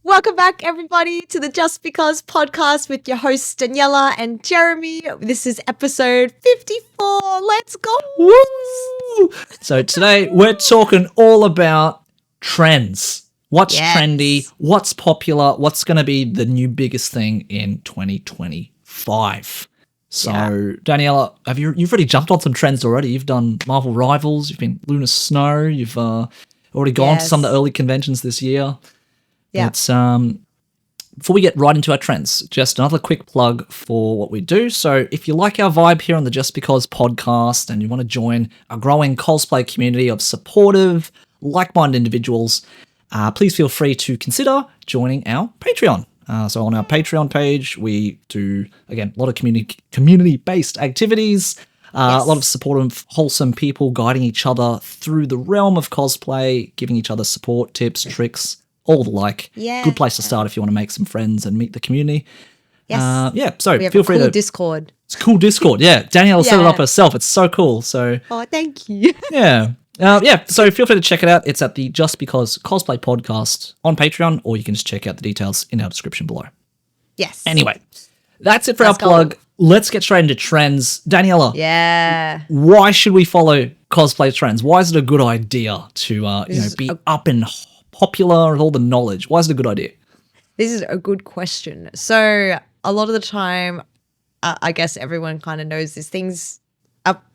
Welcome back, everybody, to the Just Because podcast with your hosts, Daniela and Jeremy. This is episode 54. Let's go. Woo! So today we're talking all about trends. What's trendy? What's popular? What's going to be the new biggest thing in 2025? So, Daniela, you've already jumped on some trends already. You've done Marvel Rivals. You've been Lunar Snow. You've already gone to some of the early conventions this year. Yeah. It's before we get right into our trends, just another quick plug for what we do. So if you like our vibe here on the Just Because podcast and you want to join a growing cosplay community of supportive, like-minded individuals, please feel free to consider joining our Patreon. So on our Patreon page, we do, again, a lot of community-based activities, a lot of supportive, wholesome people guiding each other through the realm of cosplay, giving each other support, tips, tricks, all the like. Yeah. Good place to start if you want to make some friends and meet the community. Yes. So we have feel free to Discord. It's a cool Discord. Yeah. Danielle set it up herself. It's so cool. So thank you. Yeah. So feel free to check it out. It's at the Just Because Cosplay podcast on Patreon, or you can just check out the details in our description below. Yes. Anyway, that's it for our plug. Let's get straight into trends. Daniela. Yeah. Why should we follow cosplay trends? Why is it a good idea to be up and popular with all the knowledge? Why is it a good idea? This is a good question. So a lot of the time, I guess everyone kind of knows these things.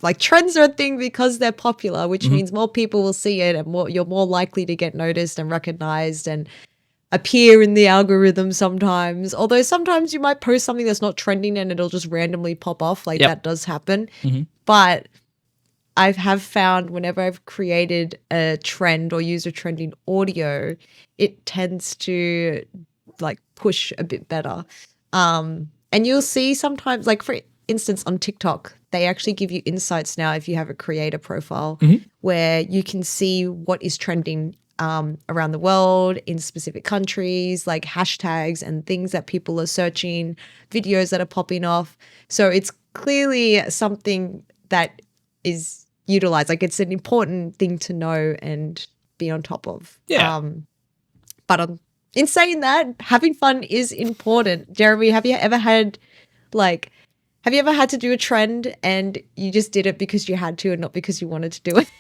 Like trends are a thing because they're popular, which means more people will see it and you're more likely to get noticed and recognized and appear in the algorithm sometimes. Although sometimes you might post something that's not trending and it'll just randomly pop off. That does happen. But I have found whenever I've created a trend or used a trending audio, it tends to push a bit better. And you'll see sometimes, for instance, on TikTok, they actually give you insights now if you have a creator profile where you can see what is trending around the world in specific countries, like hashtags and things that people are searching, videos that are popping off. So it's clearly something that is utilized. It's an important thing to know and be on top of. Yeah. But in saying that, having fun is important. Jeremy, have you ever had to do a trend and you just did it because you had to and not because you wanted to do it?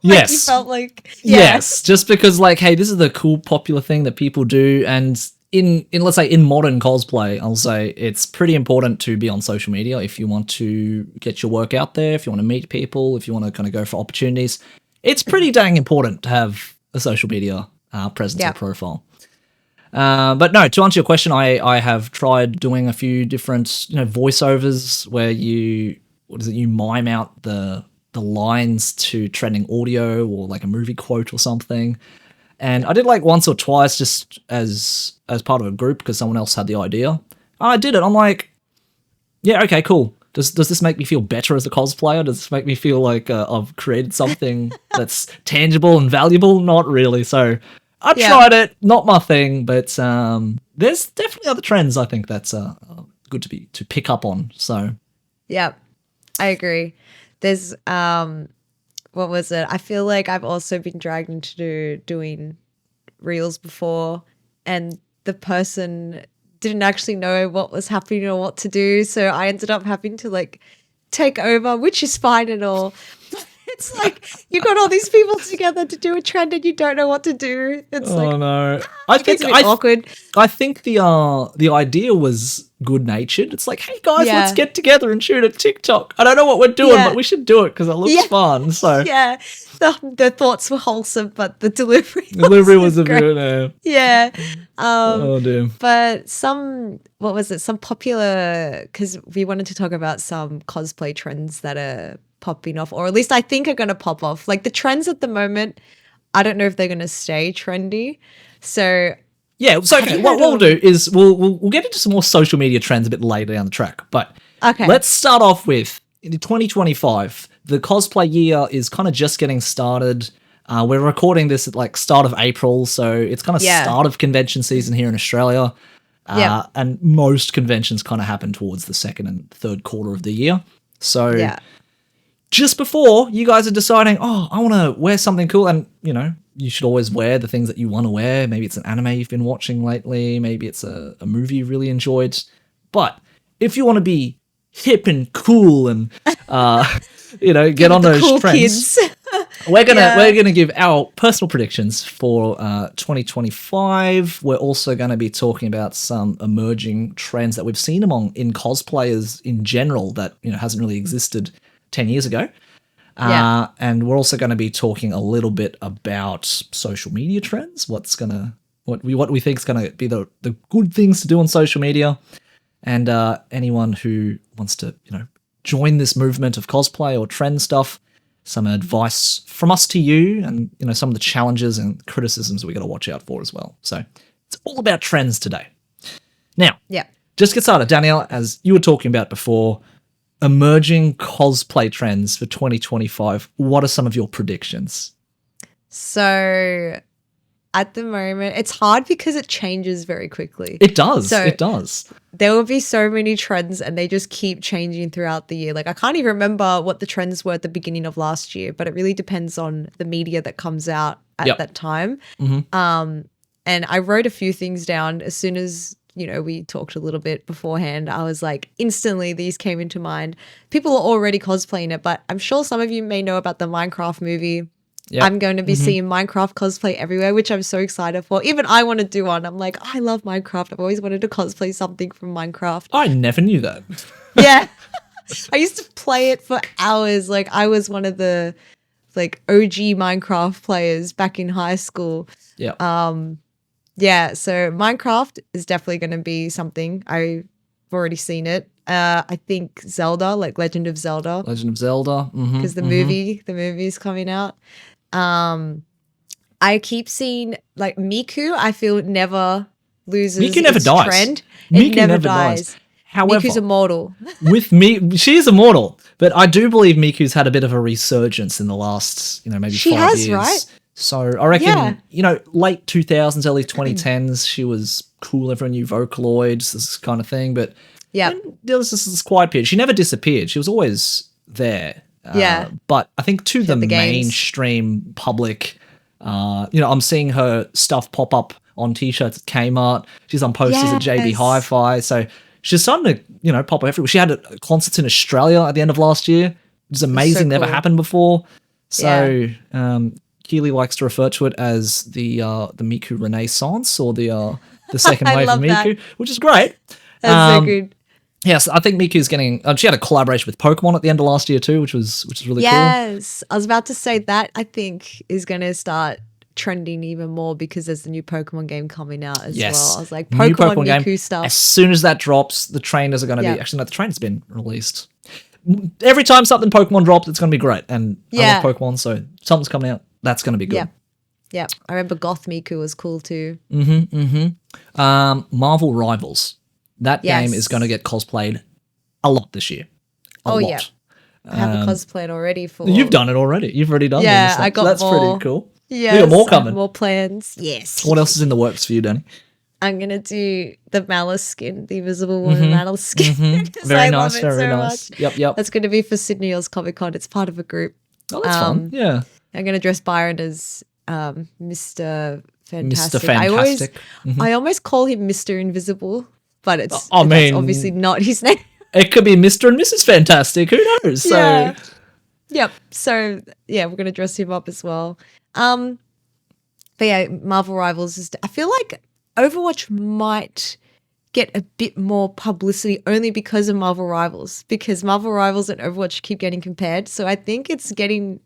Yes. You felt Yes. Just because hey, this is the cool popular thing that people do. And in let's say in modern cosplay, I'll say it's pretty important to be on social media if you want to get your work out there, if you want to meet people, if you want to kind of go for opportunities. It's pretty dang important to have a social media presence or profile. But no, to answer your question, I have tried doing a few different voiceovers where you mime out the lines to trending audio or a movie quote or something. And I did once or twice just as part of a group because someone else had the idea. I did it. I'm like, yeah, okay, cool. Does this make me feel better as a cosplayer? Does this make me feel like I've created something that's tangible and valuable? Not really. So I tried it. Not my thing, but there's definitely other trends I think that's good to pick up on. So yeah, I agree. There's what was it? I feel like I've also been dragged into doing reels before, and the person didn't actually know what was happening or what to do, so I ended up having to take over, which is fine and all. It's you got all these people together to do a trend and you don't know what to do. It's no. I think it's a bit awkward. I think the idea was good natured. It's hey guys, let's get together and shoot a TikTok. I don't know what we're doing, but we should do it because it looks fun. So the thoughts were wholesome, but the delivery was a bit oh dear. But some popular, because we wanted to talk about some cosplay trends that are popping off, or at least I think are going to pop off. The trends at the moment, I don't know if they're going to stay trendy. So yeah, so okay, what we'll do is we'll get into some more social media trends a bit later down the track. But let's start off with in 2025. The cosplay year is kind of just getting started. We're recording this at start of April, so it's kind of start of convention season here in Australia. And most conventions kind of happen towards the second and third quarter of the year. So just before you guys are deciding, I want to wear something cool, and you should always wear the things that you want to wear. Maybe it's an anime you've been watching lately. Maybe it's a movie you really enjoyed. But if you want to be hip and cool and get on those cool trends, kids. we're gonna give our personal predictions for 2025. We're also going to be talking about some emerging trends that we've seen in cosplayers in general that hasn't really existed 10 years ago. And we're also going to be talking a little bit about social media trends. What we think is going to be the good things to do on social media, and anyone who wants to join this movement of cosplay or trend stuff, some advice from us to you, and some of the challenges and criticisms we got to watch out for as well. So it's all about trends today. Now, just get started, Danielle. As you were talking about before, emerging cosplay trends for 2025. What are some of your predictions? So at the moment, it's hard because it changes very quickly. It does. So it does. There will be so many trends and they just keep changing throughout the year. Like I can't even remember what the trends were at the beginning of last year, but it really depends on the media that comes out at that time. Mm-hmm. And I wrote a few things down as soon as we talked a little bit beforehand. I was like, instantly these came into mind. People are already cosplaying it, but I'm sure some of you may know about the Minecraft movie. Yep. I'm going to be seeing Minecraft cosplay everywhere, which I'm so excited for. Even I want to do one. I'm like, I love Minecraft. I've always wanted to cosplay something from Minecraft. I never knew that. Yeah. I used to play it for hours. Like I was one of the OG Minecraft players back in high school. Yeah. Yeah, so Minecraft is definitely going to be something. I've already seen it. I think Zelda, like Legend of Zelda. Legend of Zelda. Because the movie's coming out. I keep seeing like Miku, I feel never loses Miku never its dies. trend. Miku It never never dies. However, Miku's immortal. with me, she is immortal, but I do believe Miku's had a bit of a resurgence in the last, maybe she 5 has, years. right? So I reckon, late 2000s, early 2010s, she was cool. Everyone knew Vocaloids, this kind of thing. But there was this quiet period. She never disappeared. She was always there. But I think to the mainstream public, I'm seeing her stuff pop up on T-shirts at Kmart. She's on posters at JB Hi-Fi. So she's starting to, pop up everywhere. She had concerts in Australia at the end of last year, which is amazing. So cool. Never happened before. So Keely likes to refer to it as the Miku Renaissance or the second wave of Miku, which is great. That's so good. Yes, I think Miku's getting. She had a collaboration with Pokemon at the end of last year too, which is really cool. Yes, I was about to say that. I think is going to start trending even more because there's the new Pokemon game coming out as well. I was like, Pokemon Miku game, stuff. As soon as that drops, the trainers are going to be. Actually, no, the trainer's been released. Every time something Pokemon drops, it's going to be great, and I love Pokemon, so something's coming out. That's going to be good. Yeah. I remember Goth Miku was cool too. Marvel Rivals. That game is going to get cosplayed a lot this year. A lot. Yeah. I have a cosplay already for... You've done it already. You've already done it. Yeah, I got That's more. Pretty cool. Yeah, you got more coming. More plans. Yes. What else is in the works for you, Danny? I'm going to do the Malice skin, the Invisible Woman Malice skin. Very nice, very nice. Much. Yep. That's going to be for Sydney Oz Comic Con. It's part of a group. Oh, that's fun. Yeah. I'm going to dress Byron as Mr. Fantastic. Mr. Fantastic. I almost call him Mr. Invisible, but that's obviously not his name. It could be Mr. and Mrs. Fantastic. Who knows? So. Yep. So, we're going to dress him up as well. But yeah, Marvel Rivals I feel like Overwatch might get a bit more publicity only because of Marvel Rivals, because Marvel Rivals and Overwatch keep getting compared. So I think it's getting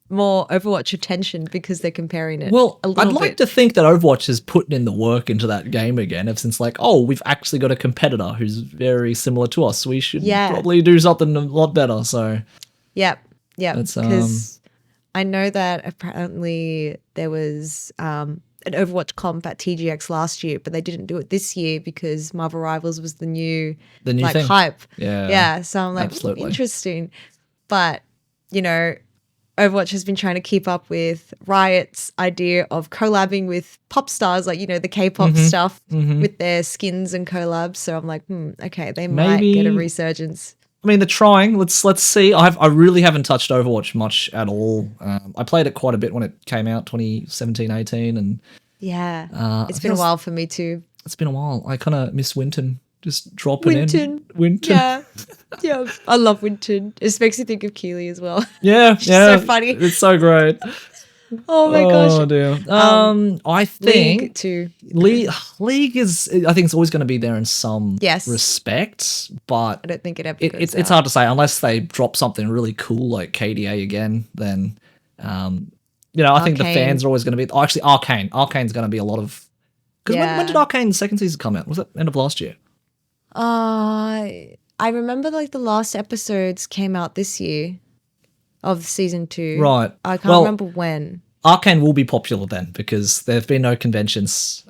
more Overwatch attention because they're comparing it. Well, I'd like to think that Overwatch is putting in the work into that game again, ever since we've actually got a competitor who's very similar to us. We should probably do something a lot better. So yeah, because I know that apparently there was an Overwatch comp at TGX last year, but they didn't do it this year because Marvel Rivals was the new thing. Hype. Yeah. So I'm like, interesting. But, Overwatch has been trying to keep up with Riot's idea of collabing with pop stars, like, the K-pop stuff with their skins and collabs. So I'm like, okay, they might get a resurgence. I mean, they're trying. Let's see. I really haven't touched Overwatch much at all. I played it quite a bit when it came out, 2017, 18, and Yeah. It's been a while for me too. it's been a while. I kind of miss Winton. Just dropping Winton. in. Winton. Yeah. Yeah. I love Winton. It makes me think of Keely as well. Yeah, She's yeah. so funny. It's so great. Oh my gosh. Oh dear. I think League too. League is. I think it's always going to be there in some Yes. respects, but I don't think it ever goes it's out. hard to say unless they drop something really cool like KDA again. Then, I think the Arcane. fans are always going to be. Oh, actually, Arcane. Arcane's going to be a lot of. Because when did Arcane's second season come out? Was it end of last year? I remember like the last episodes came out this year of season 2. Right. I can't remember when. Arcane will be popular then because there have been no conventions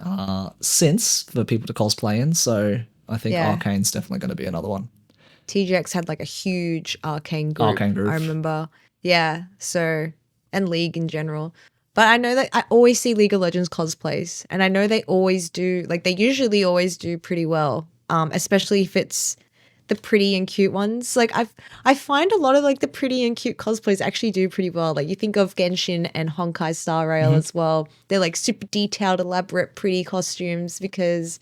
since for people to cosplay in. So I think Yeah. Arcane's definitely going to be another one. TGX had like a huge Arcane group. Arcane group. I remember. Yeah. So, and League in general. But I know that I always see League of Legends cosplays, and I know they always do, like they usually always do pretty well, especially if it's the pretty and cute ones. Like I find a lot of like the pretty and cute cosplays actually do pretty well. Like you think of Genshin and Honkai Star Rail as well. They're like super detailed, elaborate, pretty costumes because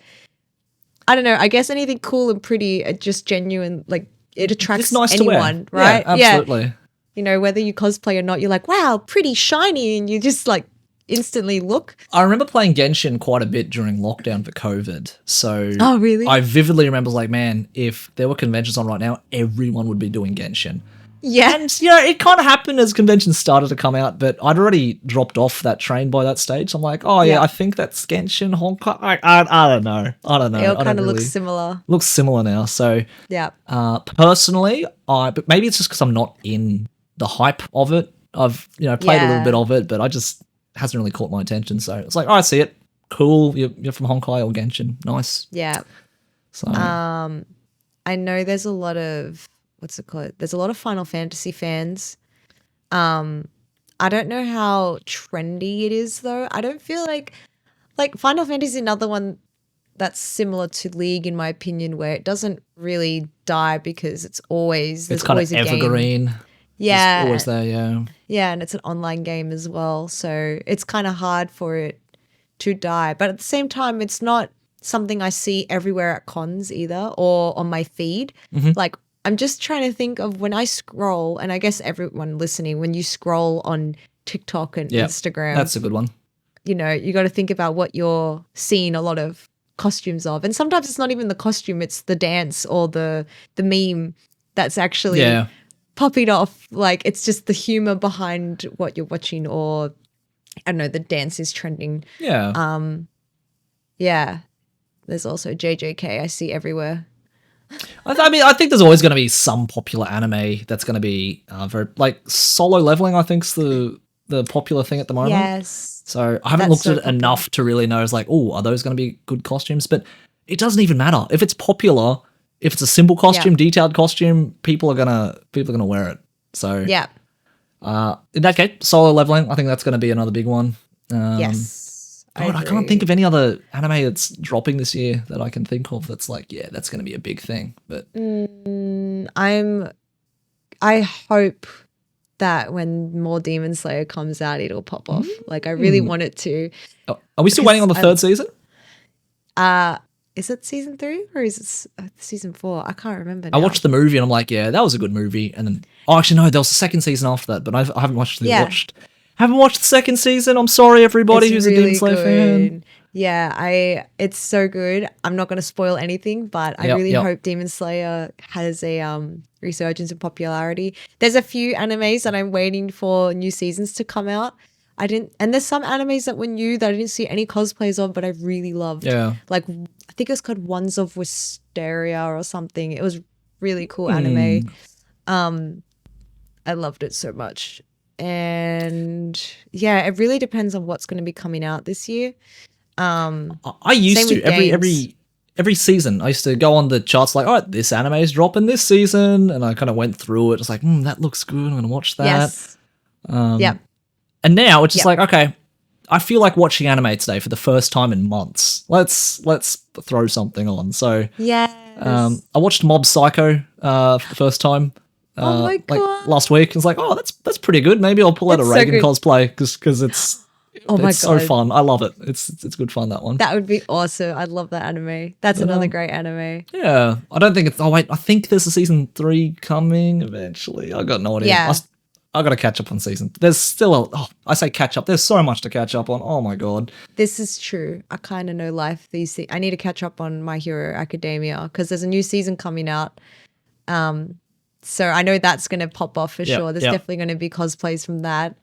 I don't know. I guess anything cool and pretty are just genuine. Like it attracts It's nice anyone, to wear. right? Yeah, absolutely. You know, whether you cosplay or not, you're like, wow, pretty shiny, and you just like instantly look. I remember playing Genshin quite a bit during lockdown for COVID. So Oh, really? I vividly remember like, man, if there were conventions on right now, everyone would be doing Genshin. Yeah. And, it kind of happened as conventions started to come out, but I'd already dropped off that train by that stage. So I'm like, oh, yeah, Yeah. I think that's Genshin, Honkai. I don't know. I don't know. They all I kind don't of look really- similar. Looks similar now. So Yeah. personally, but maybe it's just because I'm not in the hype of it. I've, played a little Yeah. bit of it, but I just hasn't really caught my attention. So it's like, oh, I see it. Cool. You're from Honkai or Genshin. Nice. Yeah. So I know there's a lot of what's it called? There's a lot of Final Fantasy fans. I don't know how trendy it is though. I don't feel like Final Fantasy is another one that's similar to League in my opinion, where it doesn't really die because it's always there's it's kind always of a game. evergreen. Yeah. It's always there, yeah. Yeah, and it's an online game as well. So it's kind of hard for it to die. But at the same time, it's not something I see everywhere at cons either or on my feed. Like, I'm just trying to think of when I scroll, and I guess everyone listening, when you scroll on TikTok and Yeah, Instagram, that's a good one. you got to think about what you're seeing a lot of costumes of. And sometimes it's not even the costume, it's the dance or the meme that's actually popping off. Like it's just the humor behind what you're watching, or I don't know, the dance is trending. Yeah. Yeah. There's also JJK I see everywhere. I mean, I think there's always going to be some popular anime that's going to be very like Solo Leveling. I think's the popular thing at the moment. Yes. So I haven't looked at it enough to really know. It's like, oh, are those going to be good costumes? But it doesn't even matter if it's popular. If it's a simple costume, detailed costume, people are gonna wear it. So yeah. In that case, Solo Leveling, I think that's going to be another big one. Yes. God, I can't think of any other anime that's dropping this year that I can think of that's like, yeah, that's going to be a big thing. But I hope that when more Demon Slayer comes out, it'll pop off. Like I really want it to. are we still waiting on the third season? Is it season 3 or is it season 4? I can't remember now. I watched the movie and I'm like, yeah, that was a good movie. And then, actually, no, there was a second season after that, but I haven't watched haven't watched the second season. I'm sorry, everybody who's really a Demon Slayer fan. Yeah, it's so good. I'm not going to spoil anything, but I really hope Demon Slayer has a resurgence in popularity. There's a few animes that I'm waiting for new seasons to come out. And there's some animes that were new that I didn't see any cosplays of, but I really loved. Yeah. Like, I think it was called Wands of Wisteria or something. It was really cool anime. I loved it so much. And yeah, it really depends on what's going to be coming out this year. I used to every season. I used to go on the charts like, all right, this anime is dropping this season, and I kind of went through it. It's like, that looks good. I'm gonna watch that. Yes. Yep. And now it's just like, okay, I feel like watching anime today for the first time in months. Let's throw something on. So Yes. I watched Mob Psycho for the first time. Oh my like God. last week. I was like, oh, that's pretty good. Maybe I'll pull out a It's so Reagan good. cosplay because it's Oh my so God. fun. I love it. It's good fun, that one. That would be awesome. I'd love that anime. That's another great anime. Yeah, I don't think it's. Oh wait, I think there's a season 3 coming eventually. I got no idea. Yeah. I got to catch up on season. There's still I say catch up. There's so much to catch up on. Oh my God. This is true. I kind of know life. I need to catch up on My Hero Academia because there's a new season coming out. So I know that's going to pop off for sure. There's definitely going to be cosplays from that.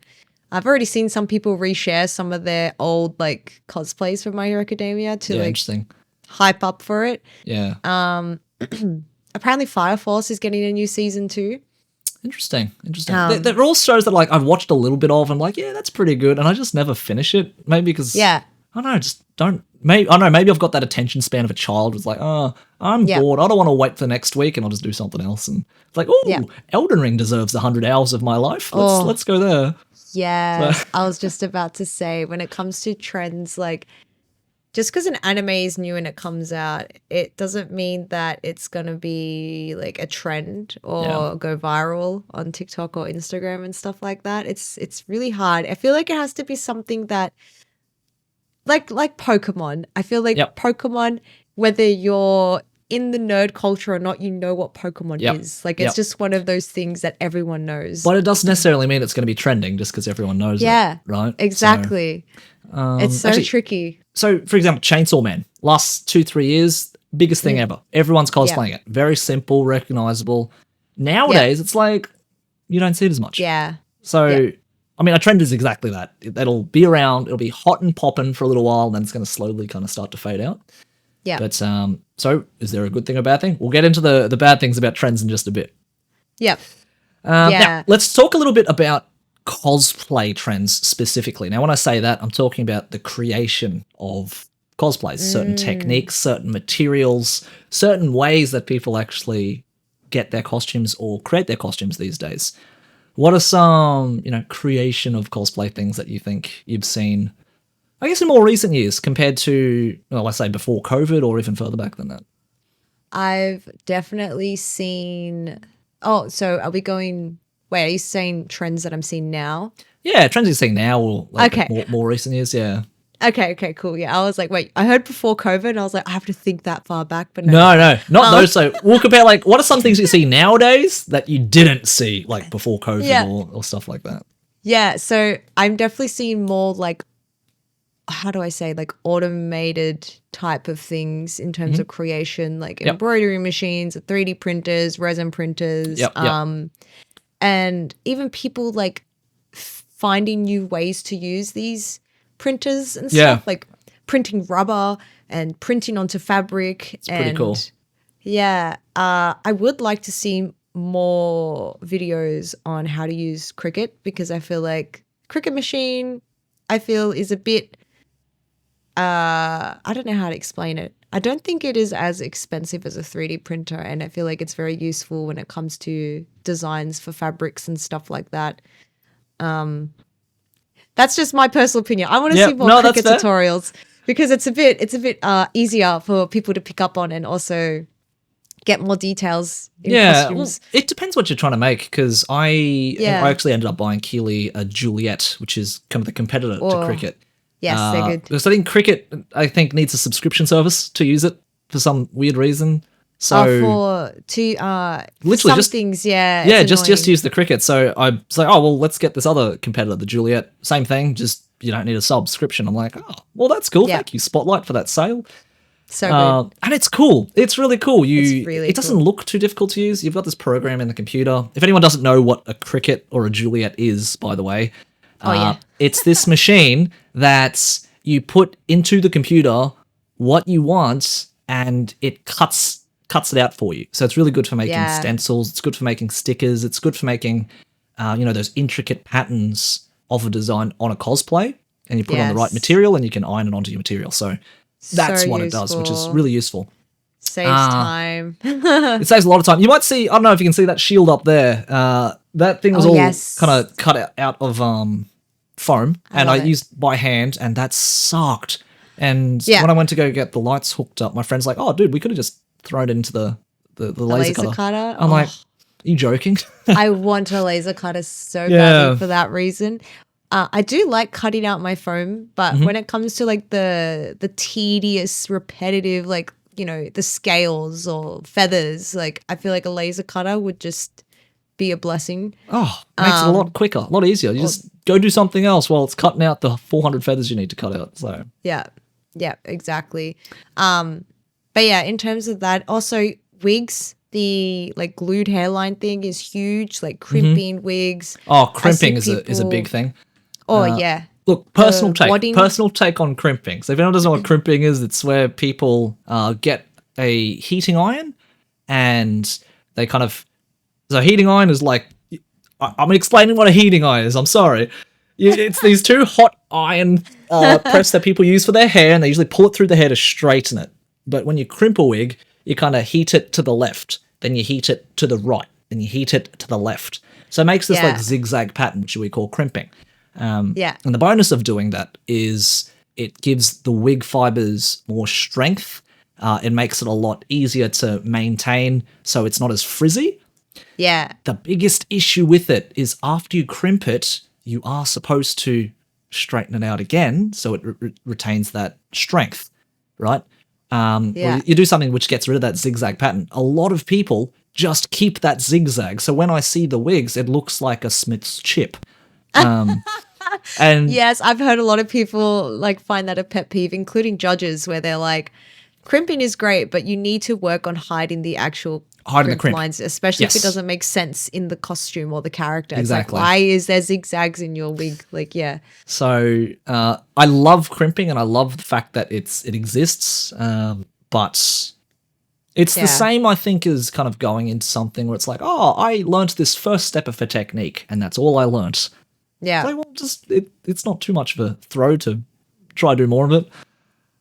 I've already seen some people reshare some of their old like cosplays from My Hero Academia to like Interesting. hype up for it. Yeah. Apparently Fire Force is getting a new season too. Interesting. There are all shows that like I've watched a little bit of and like, yeah, that's pretty good, and I just never finish it. Maybe because I don't know, just don't. Maybe I don't know. Maybe I've got that attention span of a child. It's like, oh, I'm bored. I don't want to wait for next week, and I'll just do something else. And it's like, oh, Elden Ring deserves 100 hours of my life. Let's go there. Yeah, So- I was just about to say when it comes to trends, like just because an anime is new and it comes out, it doesn't mean that it's gonna be like a trend or go viral on TikTok or Instagram and stuff like that. It's really hard. I feel like it has to be something that like Pokemon. I feel like Pokemon, whether you're in the nerd culture or not, you know what Pokemon is. Like it's just one of those things that everyone knows. But it doesn't necessarily mean it's going to be trending just because everyone knows it, right? Exactly. It's so actually, tricky. So, for example, Chainsaw Man, last 2-3 years, biggest thing ever. Everyone's cosplaying it. Very simple, recognizable. Nowadays, it's like you don't see it as much. Yeah. So, I mean, a trend is exactly that. It'll be around, it'll be hot and popping for a little while, and then it's going to slowly kind of start to fade out. Yeah. But, so is there a good thing or a bad thing? We'll get into the bad things about trends in just a bit. Yep. Now, let's talk a little bit about cosplay trends specifically. Now, when I say that, I'm talking about the creation of cosplays, certain techniques, certain materials, certain ways that people actually get their costumes or create their costumes these days. What are some, creation of cosplay things that you think you've seen, I guess, in more recent years compared to, well, I say before COVID or even further back than that? I've definitely seen. Oh, so are we going? Wait, are you saying trends that I'm seeing now? Yeah, trends you're seeing now or Okay. more recent years, yeah. Okay, cool. Yeah, I was like, wait, I heard before COVID, and I was like, I have to think that far back, but No, not those. So we'll compare, like, what are some things you see nowadays that you didn't see, like, before COVID or stuff like that? Yeah, so I'm definitely seeing more, like, how do I say, like, automated type of things in terms of creation, like embroidery machines, 3D printers, resin printers, and even people, like, finding new ways to use these printers and stuff, like printing rubber and printing onto fabric. It's pretty cool. Yeah, I would like to see more videos on how to use Cricut because I feel like Cricut machine, is a bit, I don't know how to explain it. I don't think it is as expensive as a 3D printer, and I feel like it's very useful when it comes to designs for fabrics and stuff like that. That's just my personal opinion. I want to see more Cricut tutorials because it's a bit easier for people to pick up on and also get more details in costumes. Well, it depends what you're trying to make because I actually ended up buying Keeley a Juliet, which is kind of the competitor to Cricut. Yes, they're good. Because I think Cricut, needs a subscription service to use it for some weird reason. So literally just things, just use the Cricut. So I was like, oh well, let's get this other competitor, the Juliet. Same thing, just you don't need a subscription. I'm like, oh well, that's cool. Yeah. Thank you, Spotlight, for that sale. So good. And it's cool. It's really cool. It doesn't look too difficult to use. You've got this program in the computer. If anyone doesn't know what a Cricut or a Juliet is, by the way, it's this machine that you put into the computer what you want, and it cuts it out for you. So it's really good for making stencils. It's good for making stickers. It's good for making, those intricate patterns of a design on a cosplay. And you put on the right material, and you can iron it onto your material. So that's what it does, which is really useful. Saves time. It saves a lot of time. You might see, I don't know if you can see that shield up there. That thing was kind of cut out of foam, and I love it. used by hand, and that sucked. And Yeah. when I went to go get the lights hooked up, my friend's like, "Oh, dude, we could have just thrown it into the laser cutter." I'm like, "Are you joking?" I want a laser cutter so Yeah. badly for that reason. I do like cutting out my foam, but Mm-hmm. when it comes to like the tedious, repetitive, like, you know, the scales or feathers, like I feel like a laser cutter would just be a blessing. Oh, makes it a lot quicker, a lot easier. You just go do something else while it's cutting out the 400 feathers you need to cut out. So Yeah, exactly. But yeah, in terms of that, also wigs, the like glued hairline thing is huge, like crimping wigs. crimping is a big thing. Oh yeah. Look, personal wadding. take on crimping. So if anyone doesn't know what crimping is, it's where people get a heating iron and they kind of... So heating iron is like... I'm explaining what a heating iron is. I'm sorry. It's these two hot iron press that people use for their hair, and they usually pull it through the hair to straighten it. But when you crimp a wig, you kind of heat it to the left, then you heat it to the right, then you heat it to the left. So it makes this like zigzag pattern, which we call crimping. And the bonus of doing that is it gives the wig fibers more strength. It makes it a lot easier to maintain, so it's not as frizzy. Yeah. The biggest issue with it is after you crimp it, you are supposed to straighten it out again so it retains that strength, right? You do something which gets rid of that zigzag pattern. A lot of people just keep that zigzag. So when I see the wigs, it looks like a Smith's chip. And yes, I've heard a lot of people like find that a pet peeve, including judges, where they're like, crimping is great, but you need to work on hiding the actual crimp lines, especially if it doesn't make sense in the costume or the character. Exactly. It's like, why is there zigzags in your wig? Like, yeah. So I love crimping, and I love the fact that it exists, but it's the same, I think, as kind of going into something where it's like, oh, I learned this first step of a technique, and that's all I learnt. Yeah. It's like, well, it's not too much of a throw to try to do more of it.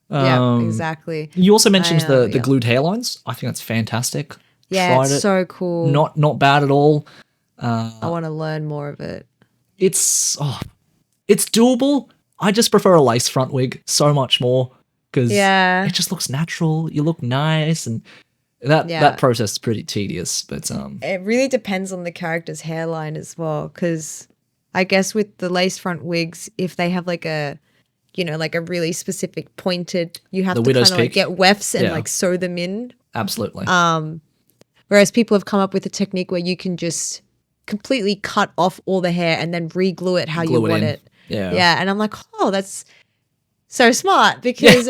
Yeah, exactly. You also mentioned the glued hairlines. I think that's fantastic. Yeah, Tried it's it. so cool. Not bad at all. I want to learn more of it. It's doable. I just prefer a lace front wig so much more because it just looks natural. You look nice, and that process is pretty tedious. But it really depends on the character's hairline as well, because I guess with the lace front wigs, if they have like a, you know, like a really specific pointed, you have to kind of like get wefts and like sew them in. Absolutely. Whereas people have come up with a technique where you can just completely cut off all the hair and then re-glue it how you want it. Yeah. Yeah. And I'm like, oh, that's so smart, because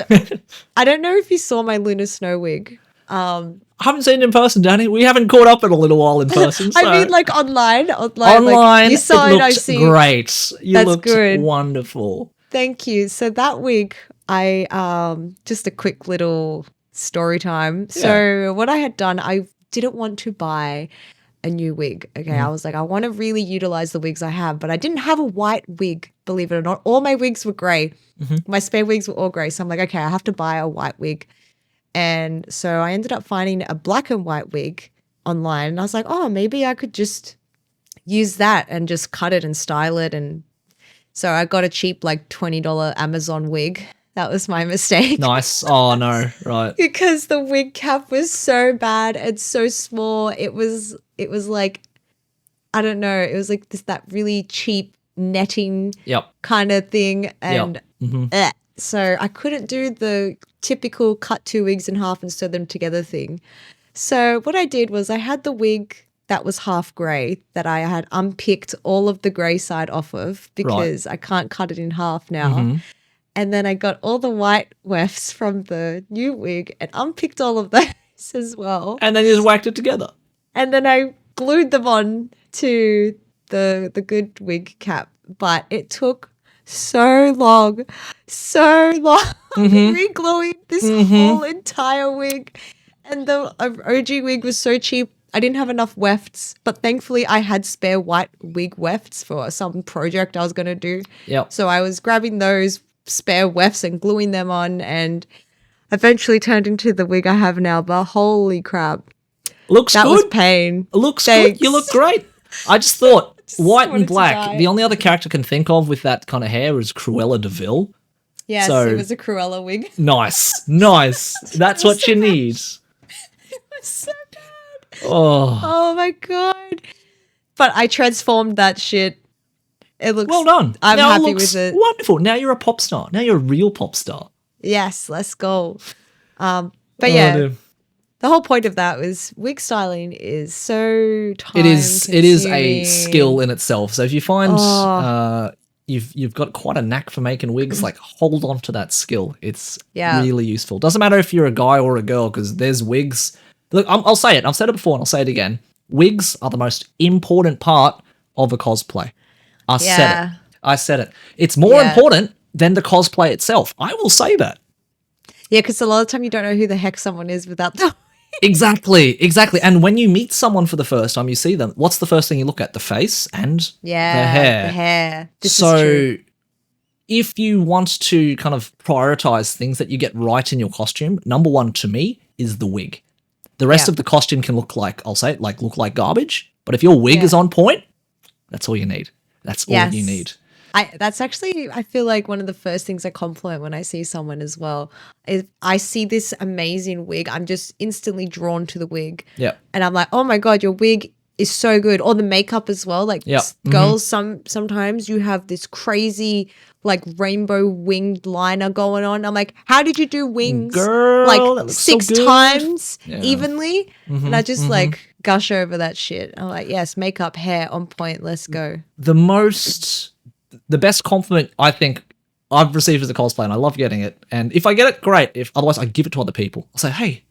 I don't know if you saw my Lunar Snow wig. I haven't seen it in person, Danny. We haven't caught up in a little while in person. So. I mean, like online. Like, you saw it it, looked I've seen. great. You looked good. Wonderful. Thank you. So that wig, I just a quick little story time. Yeah. So what I had done, I didn't want to buy a new wig. Okay, I was like, I want to really utilize the wigs I have, but I didn't have a white wig, believe it or not. All my wigs were gray. My spare wigs were all gray. So I'm like, okay, I have to buy a white wig. And so I ended up finding a black and white wig online. And I was like, oh, maybe I could just use that and just cut it and style it. And so I got a cheap like $20 Amazon wig. That was my mistake. Nice. Oh, no. Right. Because the wig cap was so bad and so small. It was like, I don't know. It was like that really cheap netting kind of thing. And so I couldn't do the typical cut two wigs in half and sew them together thing. So what I did was I had the wig that was half grey that I had unpicked all of the grey side off of because I can't cut it in half now. And then I got all the white wefts from the new wig and unpicked all of those as well. And then you just whacked it together. And then I glued them on to the good wig cap. But it took so long re-gluing this whole entire wig. And the OG wig was so cheap. I didn't have enough wefts, but thankfully I had spare white wig wefts for some project I was going to do. So I was grabbing those spare wefts and gluing them on, and eventually turned into the wig I have now. But holy crap. Looks that good. Was pain. Looks good. You look great. I just thought white wanted and to black. die. The only other character I can think of with that kind of hair is Cruella de Vil. Yes, So- it was a Cruella wig. Nice. That's what you need. It was so bad. Oh, Oh my god. But I transformed that shit. It looks well done. I'm now happy it looks with it. wonderful. Now you're a pop star. Now you're a real pop star. Yes, let's go. But Oh, yeah, dear. the whole point of that was wig styling is so time It is a consuming. skill in itself. So if you find Oh. you've got quite a knack for making wigs, like hold on to that skill. It's Yeah. really useful. Doesn't matter if you're a guy or a girl, because there's wigs. Look, I'll say it. I've said it before and I'll say it again. Wigs are the most important part of a cosplay. Yeah. I said it. It's more Yeah. important than the cosplay itself. I will say that. Yeah, because a lot of the time you don't know who the heck someone is without the Exactly. And when you meet someone for the first time, you see them. What's the first thing you look at? The face and the hair. The hair. This is So true. if you want to kind of prioritize things that you get right in your costume, number one to me is the wig. The rest Yeah. of the costume can look like, I'll say it, like look like garbage. But if your wig Yeah. is on point, that's all you need. That's all you Yes. need. That's actually, I feel like one of the first things I compliment when I see someone as well. Is I see this amazing wig, I'm just instantly drawn to the wig. Yeah. And I'm like, oh my God, your wig is so good. Or the makeup as well. Like Yep. girls, sometimes you have this crazy like rainbow winged liner going on. I'm like, how did you do wings Girl, that like looks so 6 good. times Yeah. evenly? And I just like gush over that shit. I'm like, yes, makeup, hair on point. Let's go. The best compliment I think I've received as a cosplay, and I love getting it. And if I get it, great. If otherwise, I give it to other people. I'll say, hey,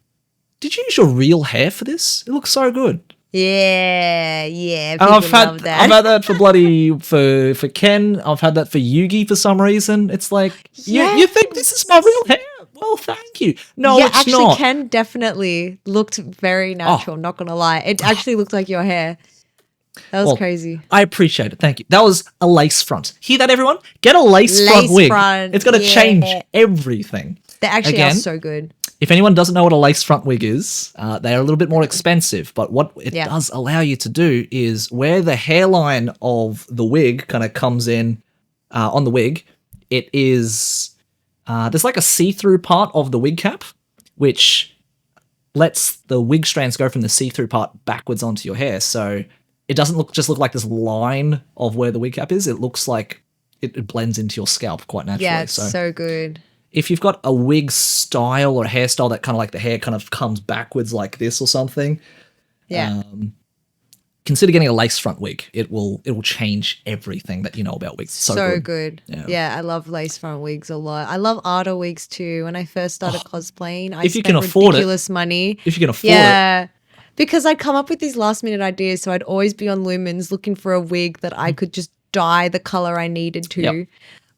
did you use your real hair for this? It looks so good. Yeah. And People I've love that. had that for bloody for Ken. I've had that for Yugi for some reason. It's like you think this is my real hair? Well, thank you. No, yeah, it's actually, not. Ken definitely looked very natural. Not gonna lie, it actually looked like your hair. That was Well, crazy. I appreciate it. Thank you. That was a lace front. Hear that, everyone? Get a lace front Lace wig. front, It's going to yeah. change everything. They actually are Again, so good. if anyone doesn't know what a lace front wig is, they are a little bit more expensive. But what it Yeah. does allow you to do is where the hairline of the wig kind of comes in on the wig, it is there's like a see-through part of the wig cap, which lets the wig strands go from the see-through part backwards onto your hair. So it doesn't look like this line of where the wig cap is. It looks like it blends into your scalp quite naturally. Yeah, it's so good. If you've got a wig style or a hairstyle that kind of like the hair kind of comes backwards like this or something, Yeah. consider getting a lace front wig. It will change everything that you know about wigs. So good. Yeah. Yeah, I love lace front wigs a lot. I love Arda wigs too. When I first started cosplaying, I if you spent can afford it. ridiculous money. If you can afford it. Yeah. Because I'd come up with these last minute ideas, so I'd always be on Lumens looking for a wig that I could just dye the color I needed to Yep.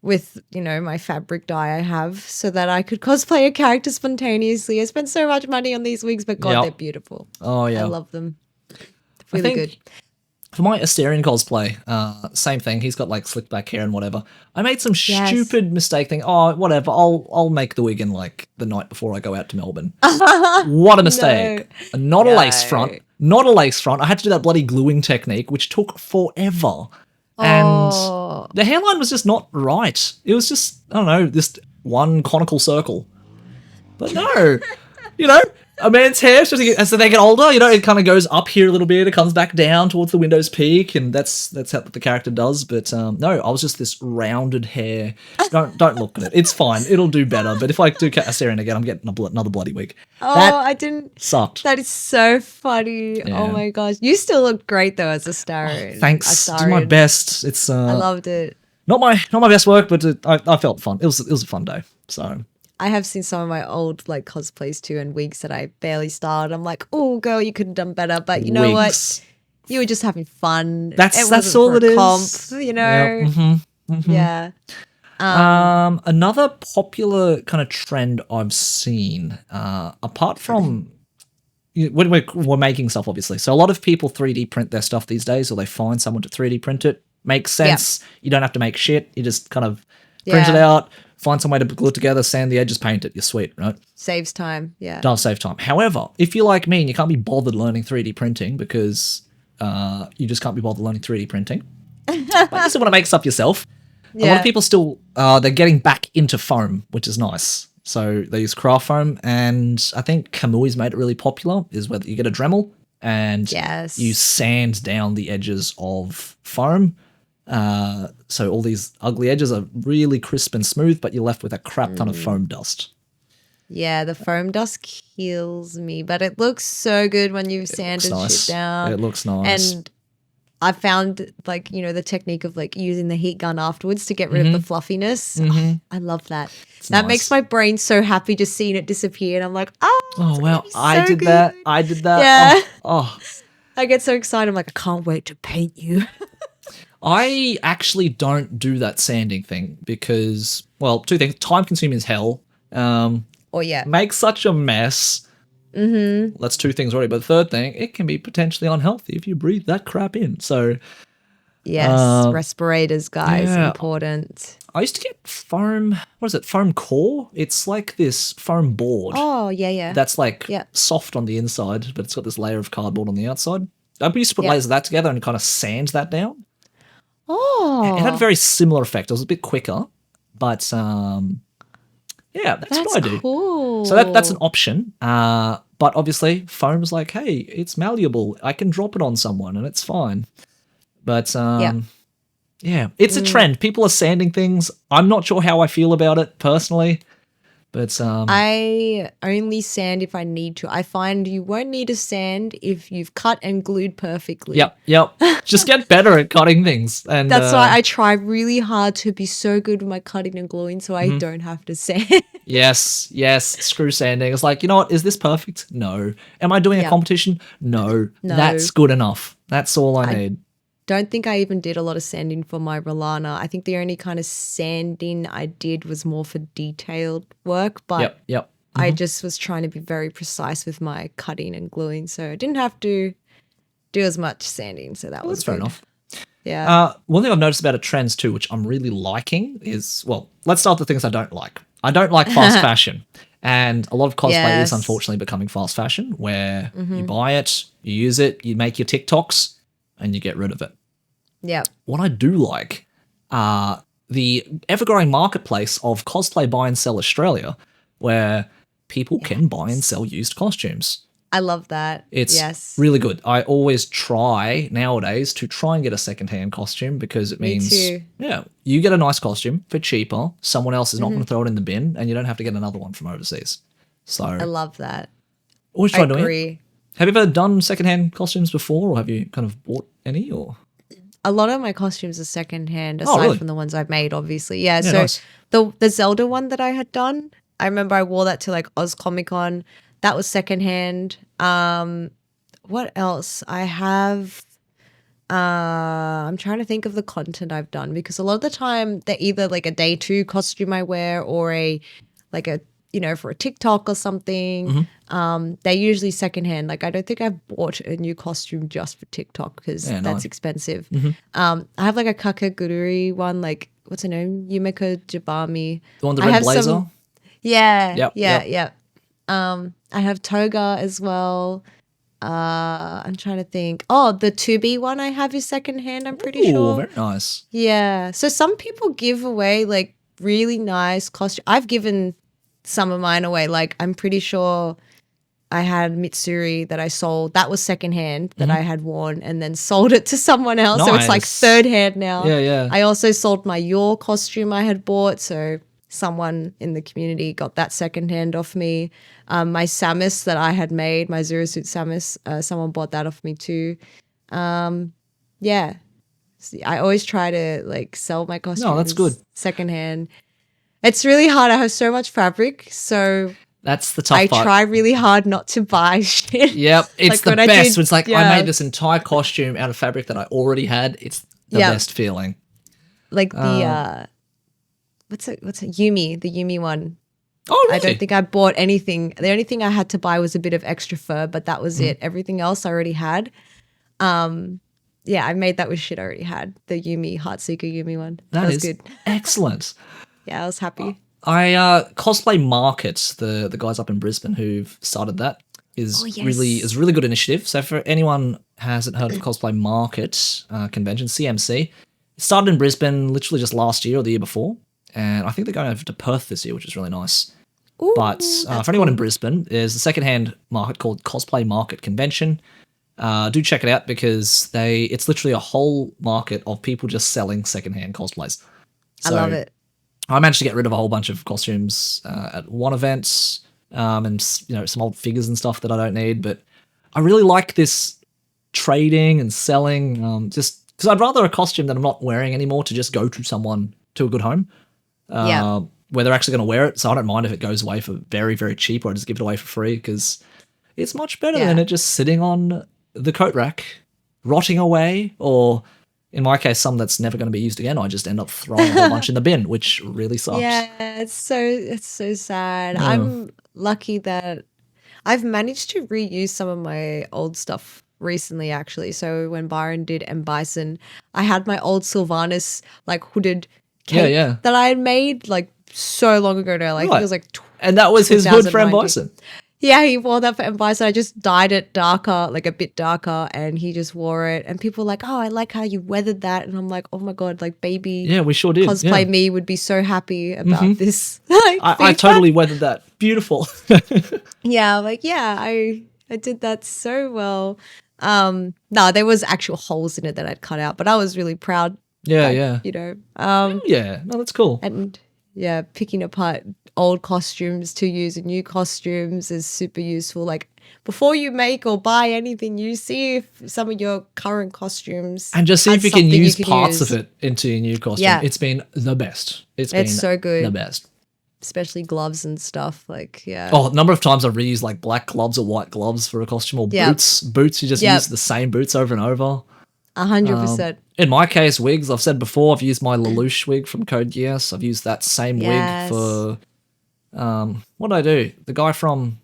with, my fabric dye I have so that I could cosplay a character spontaneously. I spent so much money on these wigs, but God, Yep. they're beautiful. Oh yeah. I love them. Really think good. For my Asterion cosplay, same thing. He's got like slicked back hair and whatever. I made some Yes. stupid mistake thing. Oh, whatever. I'll make the wig in like the night before I go out to Melbourne. What a mistake. Not a lace front. Not a lace front. I had to do that bloody gluing technique, which took forever. And Oh. the hairline was just not right. It was just, I don't know, just one conical circle. But no, a man's hair, especially as they get older, it kind of goes up here a little bit. It comes back down towards the window's peak, and that's how the character does. But no, I was just this rounded hair. Don't look at it. It's fine. It'll do better. But if I do Asterion again, I'm getting another bloody wig. Oh, That I didn't. sucked. That is so funny. Yeah. Oh my gosh. You still look great though as a Starion. Thanks. A Do my Starion. best. It's I loved it. not my best work, but I felt fun. It was a fun day. So. I have seen some of my old like cosplays too and wigs that I barely styled. I'm like, oh girl, you could have done better. But you know Wigs. what? You were just having fun. That's wasn't all for it a is. comp, Yeah. Another popular kind of trend I've seen, apart from when we're making stuff, obviously. So a lot of people 3D print their stuff these days, or they find someone to 3D print it. Makes sense. You don't have to make shit. You just kind of print it out, find some way to glue it together, sand the edges, paint it. You're sweet, right? Saves time. Yeah. Does save time. However, if you're like me and you can't be bothered learning 3D printing because you just can't be bothered learning 3D printing. But this is want to make stuff yourself. A lot Yeah. of people still, they're getting back into foam, which is nice. So they use craft foam, and I think Kamui's made it really popular, is where you get a Dremel and Yes. you sand down the edges of foam. So all these ugly edges are really crisp and smooth, but you're left with a crap ton of foam dust. Yeah, the foam dust kills me, but it looks so good when you sand and Nice. shit down. It looks nice. And I found like, the technique of like using the heat gun afterwards to get rid of the fluffiness. Oh, I love that. That makes nice. my brain so happy just seeing it disappear. And I'm like, Oh, well, be I so did good. that. I did that. Yeah. Oh. I get so excited. I'm like, I can't wait to paint you. I actually don't do that sanding thing because, well, two things. Time consuming as hell. Oh, yeah. Makes such a mess. Mm-hmm. That's two things already. But the third thing, it can be potentially unhealthy if you breathe that crap in. So Yes. Respirators, guys. yeah. Important. I used to get foam, what is it, foam core? It's like this foam board Oh, yeah. that's like Yeah. soft on the inside, but it's got this layer of cardboard on the outside. I used to put Yeah. layers of that together and kind of sand that down. Oh. It had a very similar effect. It was a bit quicker, but yeah, that's what I do. Cool. So that's an option. But obviously, foam's like, hey, it's malleable. I can drop it on someone and it's fine. But yeah, it's a trend. People are sanding things. I'm not sure how I feel about it personally, but I only sand if I need to. I find you won't need to sand if you've cut and glued perfectly. Yep. Just get better at cutting things. And That's why I try really hard to be so good with my cutting and gluing so I don't have to sand. Yes, screw sanding. It's like, you know what? Is this perfect? No. Am I doing a competition? No. That's good enough. That's all I need. Don't think I even did a lot of sanding for my Rolana. I think the only kind of sanding I did was more for detailed work, but Yep. I just was trying to be very precise with my cutting and gluing, so I didn't have to do as much sanding, so that was That's fair good. enough. Yeah. One thing I've noticed about a trends too, which I'm really liking is, well, let's start with the things I don't like. I don't like fast fashion. And a lot of cosplay is unfortunately becoming fast fashion where you buy it, you use it, you make your TikToks, and you get rid of it. Yeah. What I do like are the ever-growing marketplace of Cosplay Buy and Sell Australia, where people can buy and sell used costumes. I love that. It's really good. I always try nowadays to try and get a secondhand costume because it means, too. yeah, you get a nice costume for cheaper. Someone else is not going to throw it in the bin, and you don't have to get another one from overseas. So I love that. always I try doing it. agree. Have you ever done secondhand costumes before, or have you kind of bought any? Or A lot of my costumes are secondhand, aside really? from the ones I've made, obviously. Yeah, so nice. the Zelda one that I had done, I remember I wore that to like Oz Comic Con. That was secondhand. What else? I have I'm trying to think of the content I've done because a lot of the time they're either like a day two costume I wear or for a TikTok or something. They're usually secondhand. Like I don't think I've bought a new costume just for TikTok because that's nice. expensive. I have like a Kakagurui one, like what's her name? Yumiko Jabami. the one with the red blazer? Yeah. Yep. I have Toga as well. I'm trying to think. Oh, the 2B one I have is secondhand, I'm pretty sure. Very nice. Yeah. So some people give away like really nice costume. I've given some of mine away. Like I'm pretty sure I had Mitsuri that I sold. That was secondhand that I had worn and then sold it to someone else. So it's like Nice. third hand now. Yeah. I also sold my Your costume I had bought. So someone in the community got that secondhand off me. My Samus that I had made, my Zero Suit Samus, someone bought that off me too. Yeah. See, I always try to like sell my costumes. No, that's good. Secondhand. It's really hard. I have so much fabric, so That's the tough I part. try really hard not to buy shit. Yep, it's Like the when I best. did- It's like I yeah. made this entire costume out of fabric that I already had. It's the Yeah. best feeling. Like the what's it? Yumi, the Yumi one. Oh, really? I don't think I bought anything. The only thing I had to buy was a bit of extra fur, but that was it. Everything else I already had. Yeah, I made that with shit I already had. The Yumi Heartseeker Yumi one. That was is good. excellent. Yeah, I was happy. I Cosplay Market, the guys up in Brisbane who've started that. is Oh, yes. is a really good initiative. So for anyone who hasn't heard of Cosplay Market Convention, CMC, it started in Brisbane literally just last year or the year before. And I think they're going over to Perth this year, which is really nice. Ooh, But that's for anyone in cool. Brisbane, there's a secondhand market called Cosplay Market Convention. Do check it out because it's literally a whole market of people just selling secondhand cosplays. I So love it. I managed to get rid of a whole bunch of costumes at one event, and some old figures and stuff that I don't need. But I really like this trading and selling, just because I'd rather a costume that I'm not wearing anymore to just go to someone to a good home, Yeah. where they're actually going to wear it. So I don't mind if it goes away for very, very cheap, or I just give it away for free because it's much better than Yeah. it just sitting on the coat rack, rotting away, or in my case, some that's never going to be used again. I just end up throwing a whole bunch in the bin, which really sucks. Yeah, it's so sad. Yeah. I'm lucky that I've managed to reuse some of my old stuff recently, actually. So when Byron did M. Bison, I had my old Sylvanas like hooded cape Yeah. that I had made like so long ago now. Like I think it was like And that was his hood for M. 2019. Bison. Yeah, he wore that for M. Bison. I just dyed it darker, like a bit darker, and he just wore it. And people were like, "Oh, I like how you weathered that." And I'm like, "Oh my god, like baby." Yeah, we sure did. Cosplay Yeah. me would be so happy about this. Like, I feedback. totally weathered that. Beautiful. Yeah, like yeah, I did that so well. No, there was actual holes in it that I'd cut out, but I was really proud. Yeah, like, yeah. You know, Yeah, no, that's cool. and yeah, picking apart old costumes to use in new costumes is super useful. Like before you make or buy anything, you see if some of your current costumes And just see had if you can something use could parts use. of it into your new costume. Yeah. It's been the best. It's been so good. the best. Especially gloves and stuff. Like yeah. Oh, a number of times I've reused like black gloves or white gloves for a costume, or Yep. boots. Boots, you just Yep. use the same boots over and over. 100%. In my case, wigs, I've said before, I've used my Lelouch wig from Code Geass. I've used that same Yes. wig for, what did I do? The guy from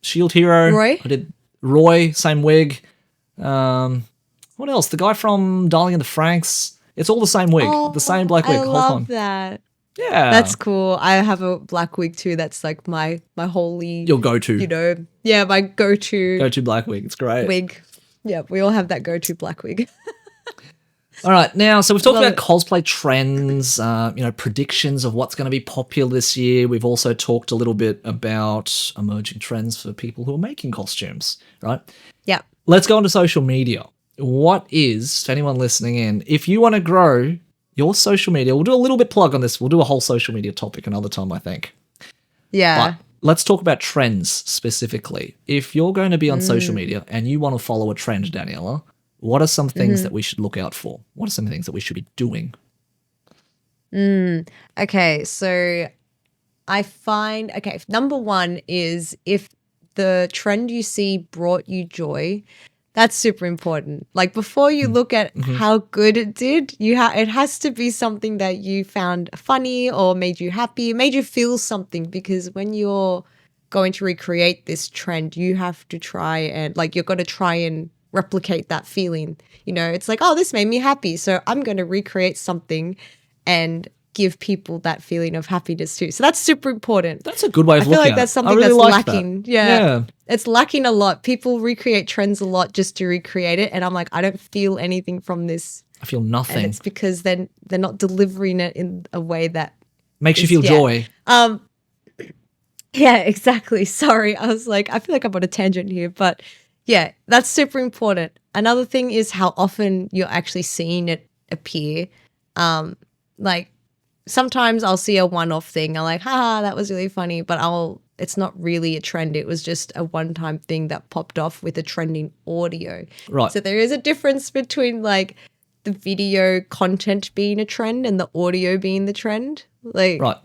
Shield Hero. Roy? I did Roy, same wig. What else? The guy from Darling in the Franxx. It's all the same wig. the same black wig I the whole love time. that. Yeah. That's cool. I have a black wig too. That's like my holy, your go-to. my go-to Go-to black wig. It's great. wig. Yeah, we all have that go-to black wig. All right, now, so we've talked Love about it. cosplay trends, predictions of what's going to be popular this year. We've also talked a little bit about emerging trends for people who are making costumes, right? Yeah. Let's go into social media. What is, for anyone listening in, if you want to grow your social media, we'll do a little bit plug on this. We'll do a whole social media topic another time, I think. Yeah. But let's talk about trends specifically. If you're going to be on social media and you want to follow a trend, Daniela, what are some things that we should look out for? What are some things that we should be doing? Okay, so I find number one is if the trend you see brought you joy, that's super important. Like before you look at how good it did, it has to be something that you found funny or made you happy, made you feel something, because when you're going to recreate this trend, you have to try and you're going to try and replicate that feeling. It's like, oh, this made me happy, so I'm going to recreate something and give people that feeling of happiness too. So that's super important. That's a good way of I feel looking like at that's it. something I really that's like that. lacking. Yeah. It's lacking a lot. People recreate trends a lot just to recreate it. And I'm like, I don't feel anything from this. I feel And nothing. it's because then they're not delivering it in a way that Makes you is- feel yeah. joy. Yeah, exactly. Sorry. I was like, I feel like I'm on a tangent here, but yeah, that's super important. Another thing is how often you're actually seeing it appear. Like sometimes I'll see a one-off thing. I'm like, haha, that was really funny, but it's not really a trend. It was just a one-time thing that popped off with a trending audio. Right. So there is a difference between like the video content being a trend and the audio being the trend. Like Right.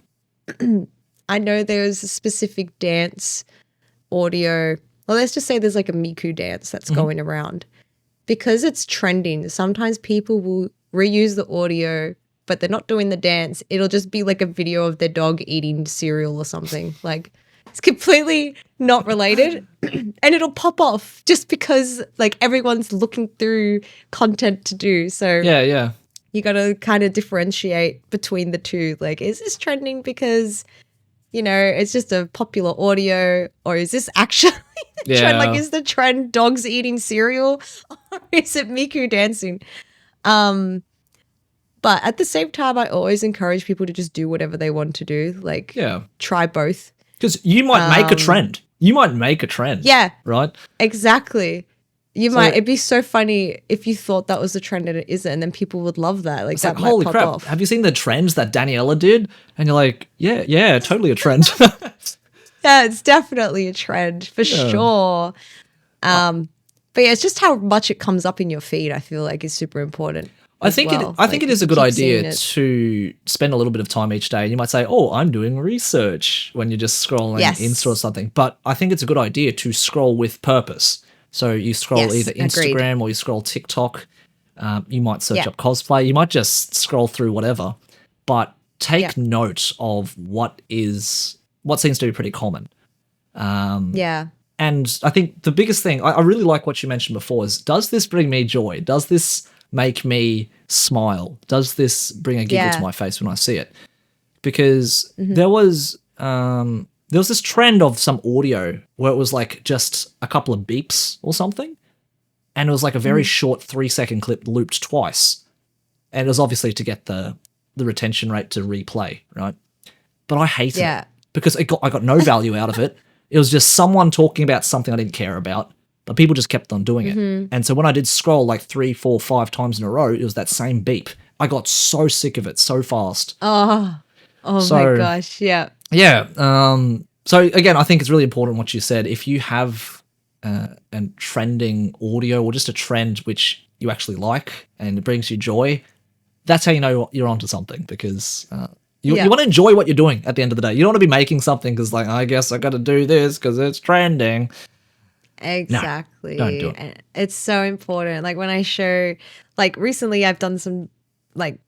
I know there's a specific dance audio. Well, let's just say there's like a Miku dance that's going around. Because it's trending, sometimes people will reuse the audio, but they're not doing the dance. It'll just be like a video of their dog eating cereal or something. Like it's completely not related. And it'll pop off just because like everyone's looking through content to do. So Yeah. you got to kind of differentiate between the two. Like, is this trending because, it's just a popular audio, or is this actually Trend, like, Yeah. is the trend dogs eating cereal or is it Miku dancing? But at the same time, I always encourage people to just do whatever they want to do. Like, Yeah. try both. Because you might make a trend. You might make a trend. Yeah, Right? exactly. So- It'd be so funny if you thought that was a trend and it isn't, and then people would love that. Like, It's that like, might holy pop crap, off. have you seen the trends that Daniela did? And you're like, yeah, totally a trend. Yeah, it's definitely a trend for Yeah. sure. But yeah, it's just how much it comes up in your feed, I feel like, is super important. I think it is a good idea to spend a little bit of time each day. You might say, "Oh, I'm doing research," when you're just scrolling Insta or something. But I think it's a good idea to scroll with purpose. So you scroll either Instagram or you scroll TikTok. You might search up cosplay. You might just scroll through whatever. But take note of what seems to be pretty common. Yeah. And I think the biggest thing, I really like what you mentioned before, is does this bring me joy? Does this make me smile? Does this bring a giggle to my face when I see it? Because there was this trend of some audio where it was like just a couple of beeps or something, and it was like a very short 3-second clip looped twice, and it was obviously to get the retention rate to replay, right? But I hated it because I got no value out of it. It was just someone talking about something I didn't care about, but people just kept on doing it. And so when I did scroll like 3, 4, 5 times in a row, it was that same beep. I got so sick of it so fast. Oh my gosh, yeah. Yeah. So again, I think it's really important what you said. If you have a trending audio or just a trend which you actually like and it brings you joy, that's how you know you're onto something, because you want to enjoy what you're doing at the end of the day. You don't want to be making something because, like, I guess I got to do this because it's trending. Exactly. No, don't do it. And it's so important. Like, when I show, like, recently I've done some like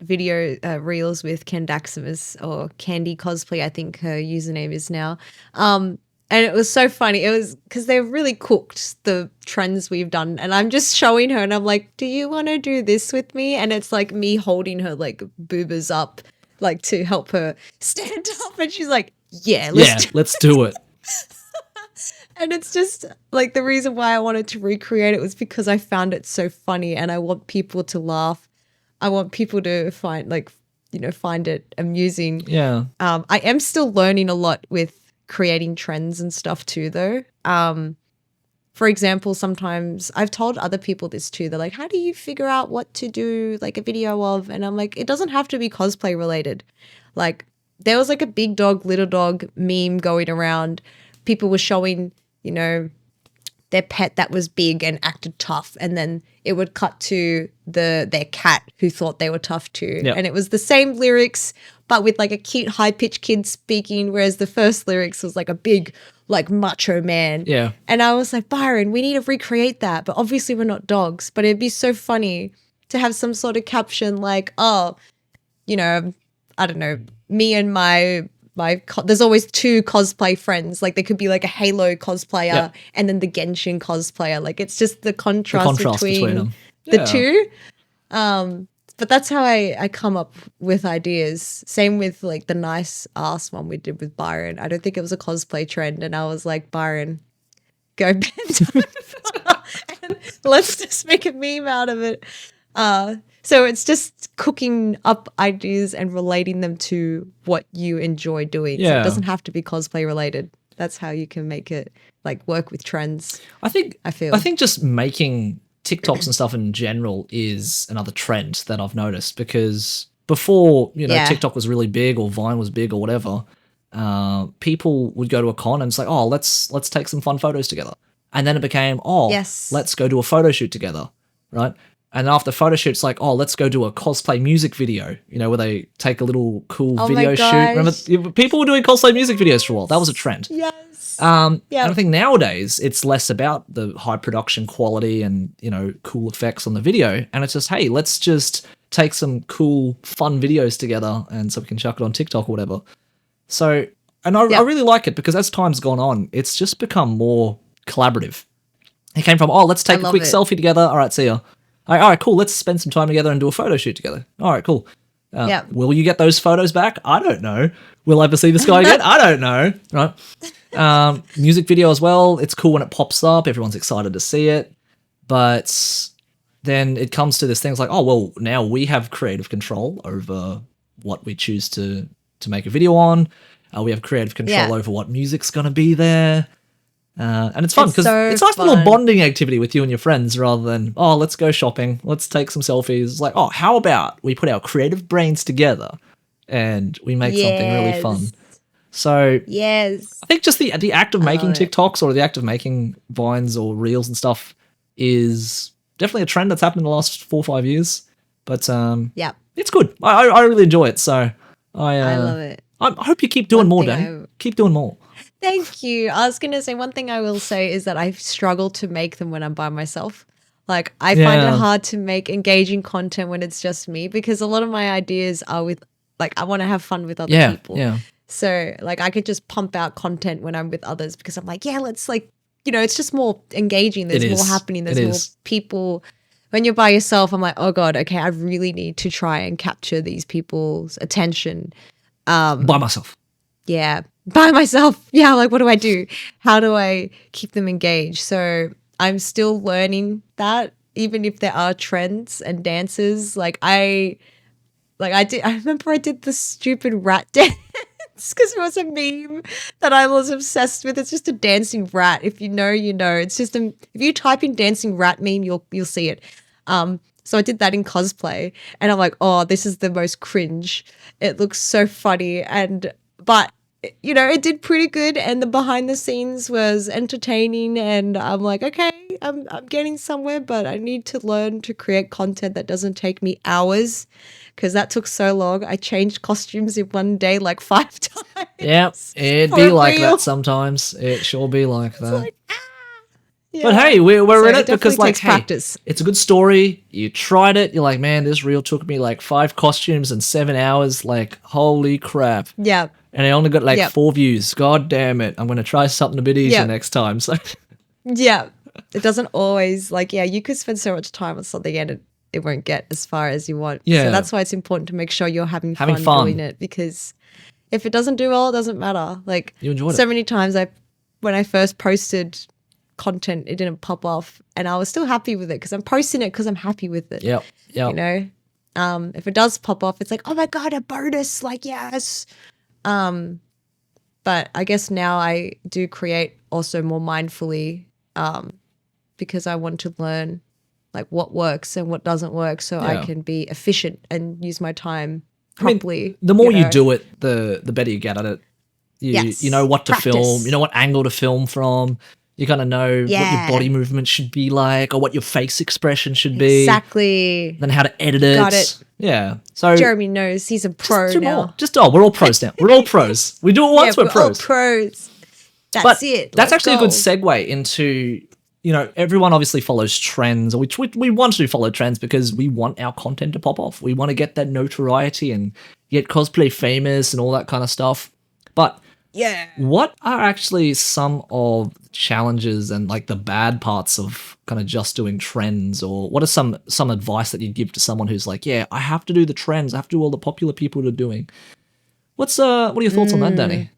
video reels with Candaximus, or Candy Cosplay, I think her username is now. And it was so funny. It was because they've really cooked the trends we've done. And I'm just showing her and I'm like, do you want to do this with me? And it's like me holding her like boobas up, like, to help her stand up. And she's like, let's do it. And it's just like, the reason why I wanted to recreate it was because I found it so funny and I want people to laugh. I want people to find it amusing. Yeah. I am still learning a lot with creating trends and stuff too, though. For example, sometimes I've told other people this too. They're like, how do you figure out what to do like a video of? And I'm like, it doesn't have to be cosplay related. Like, there was like a big dog, little dog meme going around. People were showing, their pet that was big and acted tough, and then it would cut to their cat who thought they were tough too. Yep. And it was the same lyrics, but with like a cute high-pitched kid speaking, whereas the first lyrics was like a big, like, macho man. Yeah. And I was like, Byron, we need to recreate that, but obviously we're not dogs. But it'd be so funny to have some sort of caption like, I don't know, me and my there's always 2 cosplay friends. Like, there could be like a Halo cosplayer and then the Genshin cosplayer. Like, it's just the contrast between them. the two. But that's how I come up with ideas. Same with like the nice ass one we did with Byron. I don't think it was a cosplay trend, and I was like, Byron, go bend over and let's just make a meme out of it. So it's just cooking up ideas and relating them to what you enjoy doing. So it doesn't have to be cosplay related. That's how you can make it like work with trends. I think just making TikToks and stuff in general is another trend that I've noticed, because before, TikTok was really big or Vine was big or whatever, people would go to a con and it's like, oh, let's take some fun photos together. And then it became, let's go do a photo shoot together, right? And after photo shoots, like, oh, let's go do a cosplay music video, where they take a little cool video shoot. Remember, people were doing cosplay music videos for a while. That was a trend. Yes. And I think nowadays it's less about the high production quality and, cool effects on the video. And it's just, hey, let's just take some cool, fun videos together and so we can chuck it on TikTok or whatever. So, and I really like it because as time's gone on, it's just become more collaborative. It came from, let's take a quick selfie together. All right, see ya. All right, cool. Let's spend some time together and do a photo shoot together. All right, cool. Yeah. Will you get those photos back? I don't know. Will I ever see this guy again? I don't know. Right. Music video as well. It's cool when it pops up. Everyone's excited to see it. But then it comes to this thing. It's like, oh, well, now we have creative control over what we choose to make a video on. We have creative control over what music's going to be there. And it's fun because it's a nice little bonding activity with you and your friends rather than, oh, let's go shopping. Let's take some selfies. It's like, oh, how about we put our creative brains together and we make something really fun. So I think just the act of making TikToks or the act of making Vines or Reels and stuff is definitely a trend that's happened in the last 4 or 5 years. But it's good. I really enjoy it. So I love it. I hope you keep doing more, Danny. Keep doing more. Thank you. I was going to say one thing I will say is that I struggle to make them when I'm by myself. Like I find it hard to make engaging content when it's just me because a lot of my ideas are with like I want to have fun with other people. Yeah. So like I could just pump out content when I'm with others because I'm like, yeah, let's like, you know, it's just more engaging. There's more happening. There's more people. When you're by yourself, I'm like, oh God, okay, I really need to try and capture these people's attention. By myself. Yeah. By myself. Yeah. Like, what do I do? How do I keep them engaged? So I'm still learning that even if there are trends and dances, I remember I did the stupid rat dance because it was a meme that I was obsessed with. It's just a dancing rat. If you know, you know. It's just if you type in dancing rat meme, you'll see it. So I did that in cosplay and I'm like, oh, this is the most cringe. It looks so funny. But you know, it did pretty good and the behind the scenes was entertaining and I'm like, okay, I'm getting somewhere, but I need to learn to create content that doesn't take me hours because that took so long. I changed costumes in one day like 5 times. Yep, it'd be like that sometimes. It sure be like that. Like, yeah. But hey, we're in it because like, hey, practice. It's a good story. You tried it. You're like, man, this reel took me like 5 costumes and 7 hours. Like, holy crap. Yeah. And I only got like 4 views. God damn it. I'm going to try something a bit easier next time. So yeah. It doesn't always like, you could spend so much time on something and it won't get as far as you want. Yeah. So that's why it's important to make sure you're having fun doing it because if it doesn't do well, it doesn't matter. Like you enjoyed so many times when I first posted content, it didn't pop off and I was still happy with it because I'm posting it because I'm happy with it. Yep. You know, if it does pop off, it's like, oh my God, a bonus. Like, yes. But I guess now I do create also more mindfully because I want to learn like what works and what doesn't work so I can be efficient and use my time properly. I mean, the more you do it, the better you get at it. You know what to film, you know what angle to film from. You kind of know what your body movement should be like or what your face expression should be. Exactly. Then how to edit it. Got it. Yeah. So Jeremy knows he's a pro now. We're all pros now. We're all pros. We do it once, we're pros. All pros. That's it. That's actually a good segue into, you know, everyone obviously follows trends, which we want to follow trends because we want our content to pop off. We want to get that notoriety and get cosplay famous and all that kind of stuff. But what are actually some of the challenges and like the bad parts of kind of just doing trends, or what are some advice that you'd give to someone who's like, yeah, I have to do the trends, I have to do all the popular people are doing. What are your thoughts on that, Danny?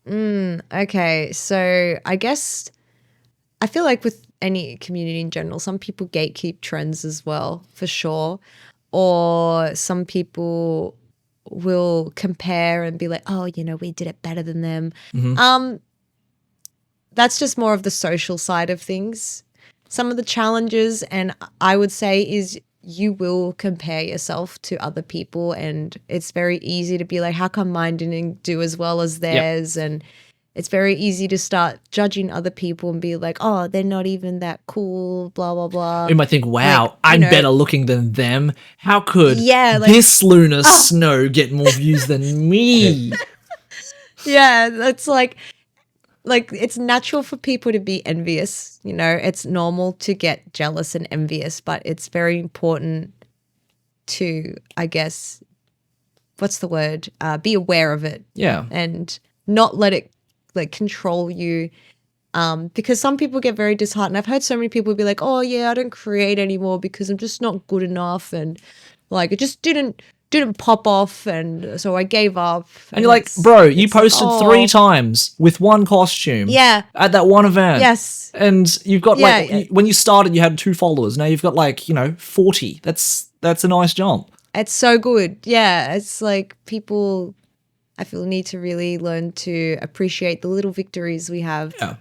Okay, so I guess I feel like with any community in general, some people gatekeep trends as well, for sure, or some people will compare and be like, oh, you know, we did it better than them. Mm-hmm. That's just more of the social side of things. Some of the challenges, and I would say, is you will compare yourself to other people, and it's very easy to be like, how come mine didn't do as well as theirs? Yep. And it's very easy to start judging other people and be like, oh, they're not even that cool, blah, blah, blah. You might think, wow, like, I'm better looking than them. How could this lunar snow get more views than me? Yeah, it's like it's natural for people to be envious. You know, it's normal to get jealous and envious, but it's very important to, I guess, what's the word? Be aware of it. Yeah. And not let it like control you, because some people get very disheartened. I've heard so many people be like, oh yeah, I don't create anymore because I'm just not good enough, and like it just didn't didn't pop off, and so I gave up. And you're like, bro, you posted 3 times with one costume. Yeah. At that one event. Yes. And you've got when you started, you had 2 followers. Now you've got 40. That's a nice jump. It's so good. Yeah. It's like people, I feel, need to really learn to appreciate the little victories we have. Yeah.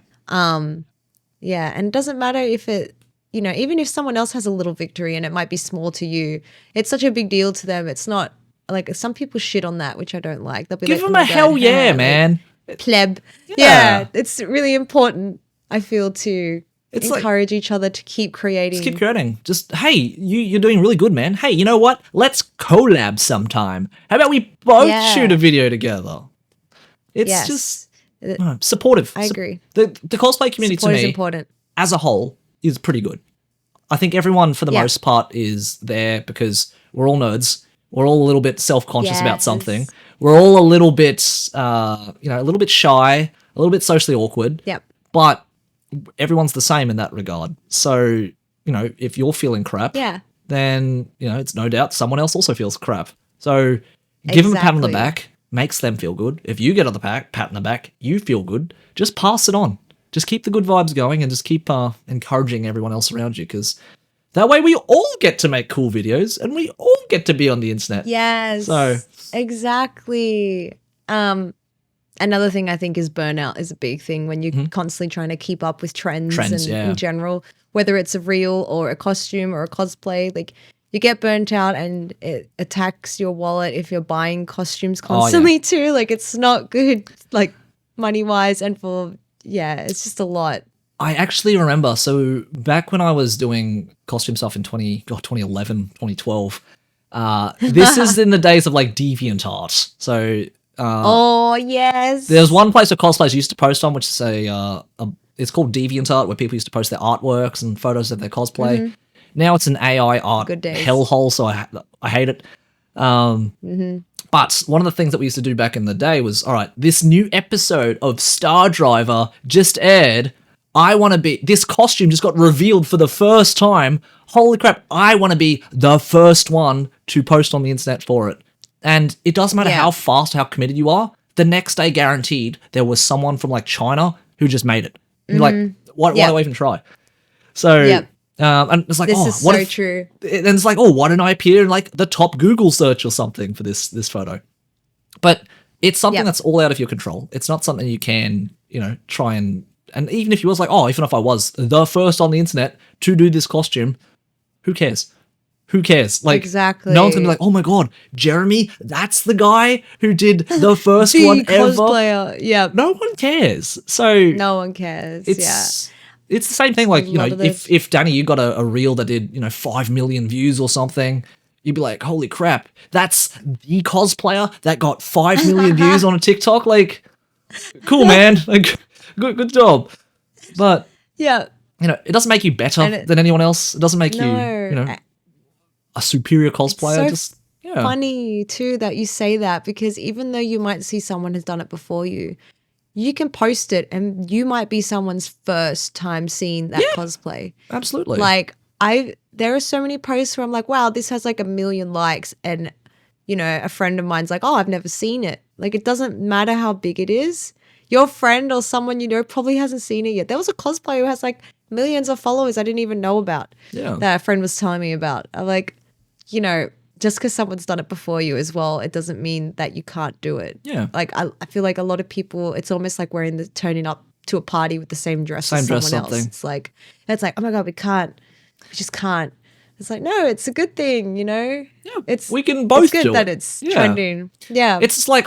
Yeah. And it doesn't matter if it, even if someone else has a little victory and it might be small to you, it's such a big deal to them. It's not like some people shit on that, which I don't like. They'll be Give like, them a hell yeah, man. Pleb. Yeah. It's really important, I feel, to encourage each other to keep creating. Just keep creating. Just, hey, you're doing really good, man. Hey, you know what? Let's collab sometime. How about we both shoot a video together? It's just supportive. I agree. The cosplay community Support to me, is important. as a whole, is pretty good. I think everyone, for the most part, is there because we're all nerds. We're all a little bit self-conscious about something. We're all a little bit, a little bit shy, a little bit socially awkward. Yep. But everyone's the same in that regard. So, if you're feeling crap, then, it's no doubt someone else also feels crap. So give them a pat on the back, makes them feel good. If you get on the pat on the back, you feel good. Just pass it on. Just keep the good vibes going and just keep encouraging everyone else around you, because that way we all get to make cool videos and we all get to be on the internet. Yes. So exactly. Another thing I think is burnout is a big thing when you're constantly trying to keep up with trends in general, whether it's a reel or a costume or a cosplay. Like, you get burnt out and it attacks your wallet if you're buying costumes constantly too. Like, it's not good, like, money-wise and for, it's just a lot. I actually remember, so back when I was doing costume stuff in 2011, 2012, this is in the days of like DeviantArt. So oh yes, there's one place where cosplayers used to post on, which is it's called DeviantArt, where people used to post their artworks and photos of their cosplay. Now it's an AI art hellhole, so I hate it. But one of the things that we used to do back in the day was, all right, this new episode of Star Driver just aired. This costume just got revealed for the first time. Holy crap, I want to be the first one to post on the internet for it. And it doesn't matter how fast, how committed you are. The next day, guaranteed, there was someone from like China who just made it. You're like, why do I even try? So, and it's like, this is so true. And it's like, why didn't I appear in like the top Google search or something for this photo? But it's something that's all out of your control. It's not something you can, try and even if you was like, even if I was the first on the internet to do this costume, who cares? Who cares? Like, exactly. No one's gonna be like, oh my god, Jeremy, that's the guy who did the first one ever. Cosplayer. Yeah. No one cares. So no one cares. It's the same thing. Like, if Danny, you got a reel that did 5 million views or something, you'd be like, holy crap, that's the cosplayer that got 5 million views on a TikTok. Like, cool, man. Like, good job. But it doesn't make you better than anyone else. It doesn't make you a superior cosplayer. It's so funny too that you say that, because even though you might see someone has done it before you, you can post it and you might be someone's first time seeing that cosplay. Absolutely. Like, there are so many posts where I'm like, wow, this has like 1 million likes, and a friend of mine's like, oh, I've never seen it. Like, it doesn't matter how big it is. Your friend or someone probably hasn't seen it yet. There was a cosplayer who has like millions of followers I didn't even know about. Yeah. That a friend was telling me about. I'm like, just because someone's done it before you as well, it doesn't mean that you can't do it. Yeah. Like, I feel like a lot of people, it's almost like turning up to a party with the same dress as someone else. It's like, oh my God, we just can't. It's like, no, it's a good thing, Yeah. We can both do it. It's good that it's trending. Yeah. It's just like,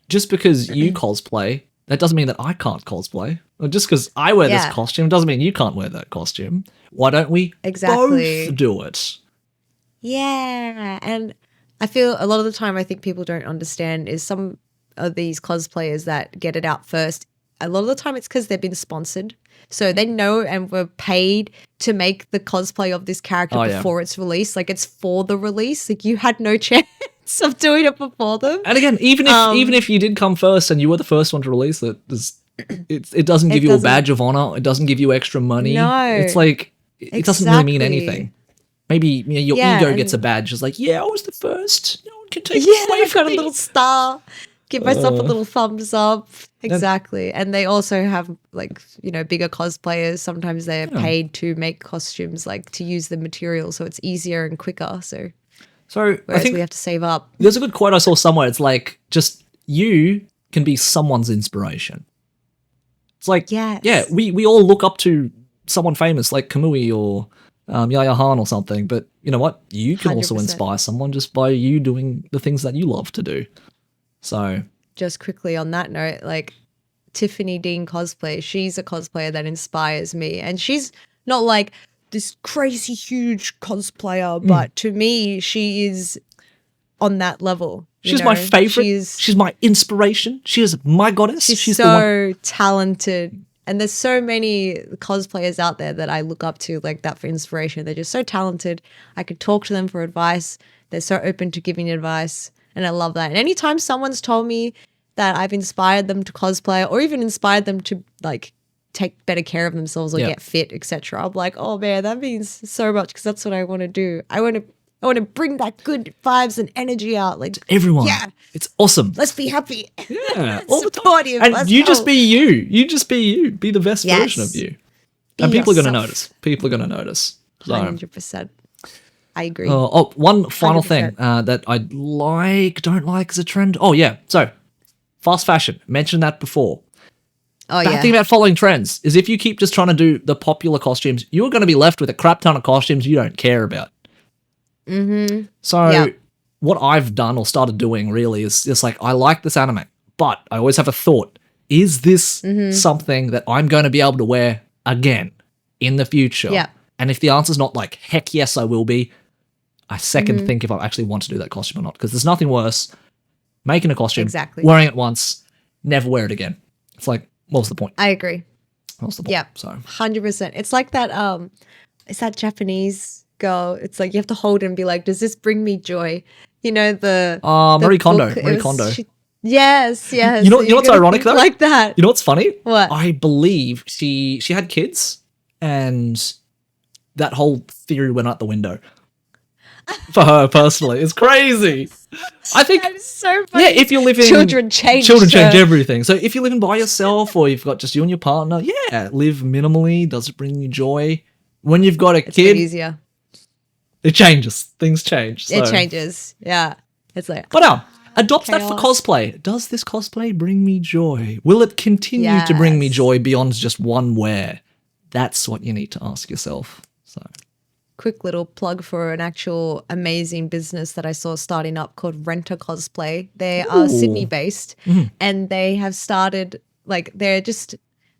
just because you cosplay, that doesn't mean that I can't cosplay. Or just because I wear this costume doesn't mean you can't wear that costume. Why don't we both do it? Yeah. And I feel a lot of the time, I think people don't understand is some of these cosplayers that get it out first. A lot of the time it's because they've been sponsored. So they know and were paid to make the cosplay of this character before it's released. Like, it's for the release. Like, you had no chance of doing it before them. And again, even if you did come first and you were the first one to release it, it doesn't give you a badge of honor. It doesn't give you extra money. No. It's like, it doesn't really mean anything. Maybe your ego gets a badge. It's like, I was the first. one can take Yeah, it away I've from got a me. little star. Give myself a little thumbs up. Exactly. And they also have like, bigger cosplayers. Sometimes they're paid to make costumes, like to use the material. So it's easier and quicker. So So I whereas think we have to save up. there's a good quote I saw somewhere. It's like, just you can be someone's inspiration. It's like, Yes. yeah, we all look up to someone famous like Kamui or Yaya Han or something. But you know what? You can also 100%. inspire someone just by you doing the things that you love to do. So Just quickly on that note, like Tiffany Dean cosplay, she's a cosplayer that inspires me. And she's not like this crazy huge cosplayer, but to me, she is on that level. she's my favorite. She's my inspiration. She is my goddess. She's the one. so talented. And there's so many cosplayers out there that I look up to like that for inspiration. They're just so talented. I could talk to them for advice. They're so open to giving advice. And I love that. And anytime someone's told me that I've inspired them to cosplay or even inspired them to like take better care of themselves or get fit, etc., I'm like, oh man, that means so much because that's what I want to do. I want to bring that good vibes and energy out. Like Everyone. Yeah. It's awesome. Let's be happy. Yeah. All the time. Supportive. And Let's you go. just be you. You just be you. Be the best Yes. version of you. Be And people are going to yourself. notice. People are going to notice. So, 100%. I agree. one final 100%. thing that I don't like as a trend. Oh, yeah. So, fast fashion. Mentioned that before. Oh Bad yeah. thing about following trends is if you keep just trying to do the popular costumes, you're going to be left with a crap ton of costumes you don't care about. Mm-hmm. So, Yep. what I've done or started doing really is just like, I like this anime, but I always have a thought. Is this Mm-hmm. something that I'm going to be able to wear again in the future? Yeah. And if the answer's not like, heck yes, I will be, I second Mm-hmm. think if I actually want to do that costume or not. Because there's nothing worse making a costume, Exactly. wearing it once, never wear it again. It's like, what's the point? I agree. What's the point? Yeah. So 100%. It's like that it's that Japanese girl. It's like you have to hold it and be like, does this bring me joy? The Marie Kondo. book, it Marie was- Kondo. yes. You know what's gotta ironic think though? like that. You know what's funny? What? I believe she had kids and that whole theory went out the window. For her personally. It's crazy. I think That is so funny. yeah, if you're living Children change change her. everything. So if you're living by yourself or you've got just you and your partner, yeah, live minimally. Does it bring you joy? When you've got a It's a bit kid, easier. it changes. Things change. It so- changes. Yeah. It's like But adopt that for Chaos. cosplay. Does this cosplay bring me joy? Will it continue to bring me Yes. joy beyond just one wear? That's what you need to ask yourself. So quick little plug for an actual amazing business that I saw starting up called Renter Cosplay. They are Sydney based and they have started like they're just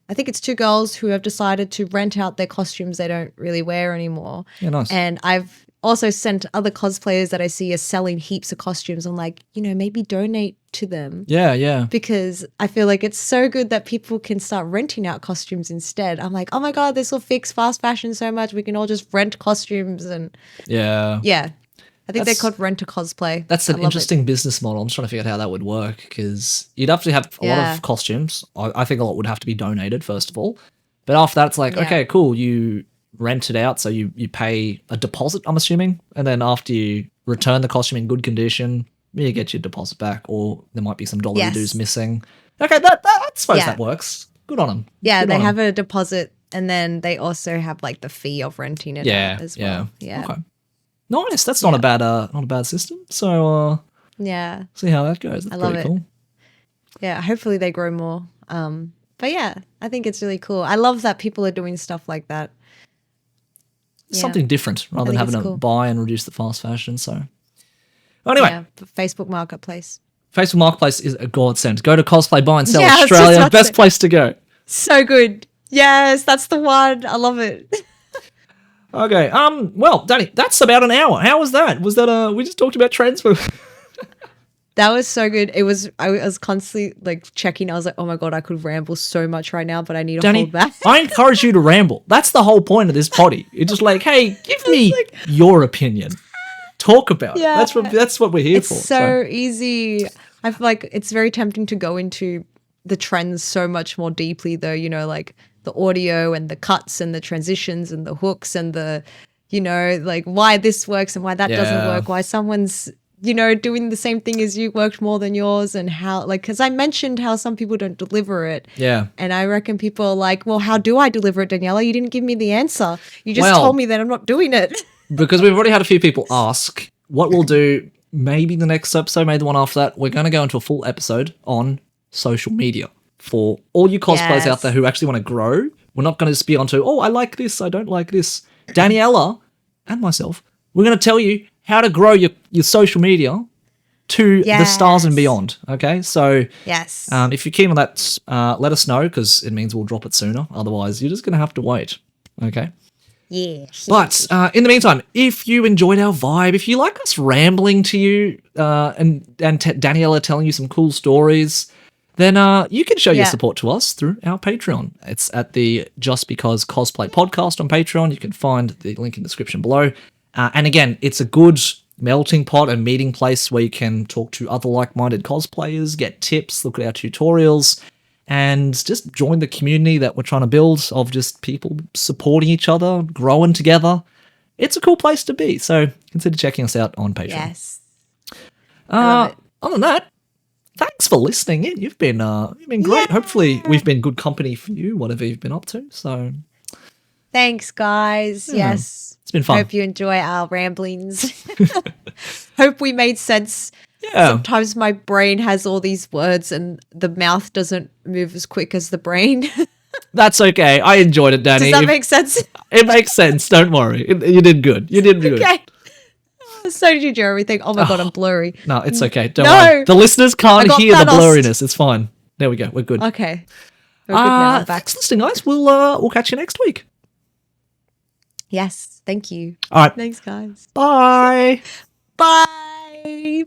I think it's two girls who have decided to rent out their costumes they don't really wear anymore. yeah, nice. And I've also sent other cosplayers that I see are selling heaps of costumes. I'm like, maybe donate to them. yeah. Because I feel like it's so good that people can start renting out costumes instead. I'm like, oh my God, this will fix fast fashion so much. We can all just rent costumes and Yeah. yeah. I think they're That's- called Rent a Cosplay. That's I an love it. interesting business model. I'm just trying to figure out how that would work because you'd have to have a lot Yeah. of costumes. I think a lot would have to be donated, first of all. But after that, it's like, Yeah. okay, cool. You rent it out. So you pay a deposit, I'm assuming. And then after you return the costume in good condition, you get your deposit back. Or there might be some dollar Yes. dues missing. Okay, I suppose Yeah. that works. Good on them. Yeah, Good they on 'em. have a deposit and then they also have like the fee of renting it out as well. Yeah. Okay. Nice. That's not a bad system. So Yeah. see how that goes. That's I love pretty it. cool. Yeah. Hopefully they grow more. But yeah, I think it's really cool. I love that people are doing stuff like that. Yeah. Something different rather than think having it's to cool. buy and reduce the fast fashion. So anyway, Yeah. Facebook Marketplace. Facebook Marketplace is a godsend. Go to Cosplay Buy and Sell Yeah, I was just Australia. about to Best say. place to go. So good. Yes, that's the one. I love it. Okay. Well, Danny, that's about an hour. How was that? Was that we just talked about trends for That was so good. I was constantly like checking. I was like, oh my God, I could ramble so much right now, but I need to Danny? hold back. I encourage you to ramble. That's the whole point of this potty. It's just like, hey, give me your opinion. Talk about Yeah. it. That's what we're here It's for. so easy. I feel like it's very tempting to go into the trends so much more deeply though, like the audio and the cuts and the transitions and the hooks and the, like why this works and why that doesn't Yeah. work, why someone's, doing the same thing as you worked more than yours, and how, like, because I mentioned how some people don't deliver it. Yeah. And I reckon people are like, well, how do I deliver it, Daniela? You didn't give me the answer. You just Well, told me that I'm not doing it. Because we've already had a few people ask, what we'll do, maybe the next episode, maybe the one after that, we're going to go into a full episode on social media for all you cosplayers out there who actually want to grow. We're not going to just be onto, oh, I like this, I don't like this. Daniela and myself, we're going to tell you how to grow your social media to the stars and beyond. Okay, so yes, if you're keen on that, let us know, because it means we'll drop it sooner. Otherwise, you're just going to have to wait. Okay. Yeah. But in the meantime, if you enjoyed our vibe, if you like us rambling to you and Daniela telling you some cool stories, then you can show your support to us through our Patreon. It's at the JustBeCos Cosplay podcast on Patreon. You can find the link in the description below. And again, it's a good melting pot and meeting place where you can talk to other like-minded cosplayers, get tips, look at our tutorials, and just join the community that we're trying to build of just people supporting each other, growing together. It's a cool place to be, so consider checking us out on Patreon. Yes. I love it. Other than that, thanks for listening in. You've been great. Hopefully we've been good company for you, whatever you've been up to. So thanks, guys. Yes. It's been fun. Hope you enjoy our ramblings. Hope we made sense. Yeah. Sometimes my brain has all these words and the mouth doesn't move as quick as the brain. That's okay. I enjoyed it, Danny. Does that make sense? It makes sense. Don't worry. You did good. You did good. Okay. So did you, Jeremy. Oh my God, I'm blurry. No, it's okay. Don't worry. The listeners can't hear the blurriness. It's fine. There we go. We're good. Okay. We're good now. I'm back. Thanks for listening, guys. We'll catch you next week. Yes. Thank you. All right. Thanks, guys. Bye. Bye.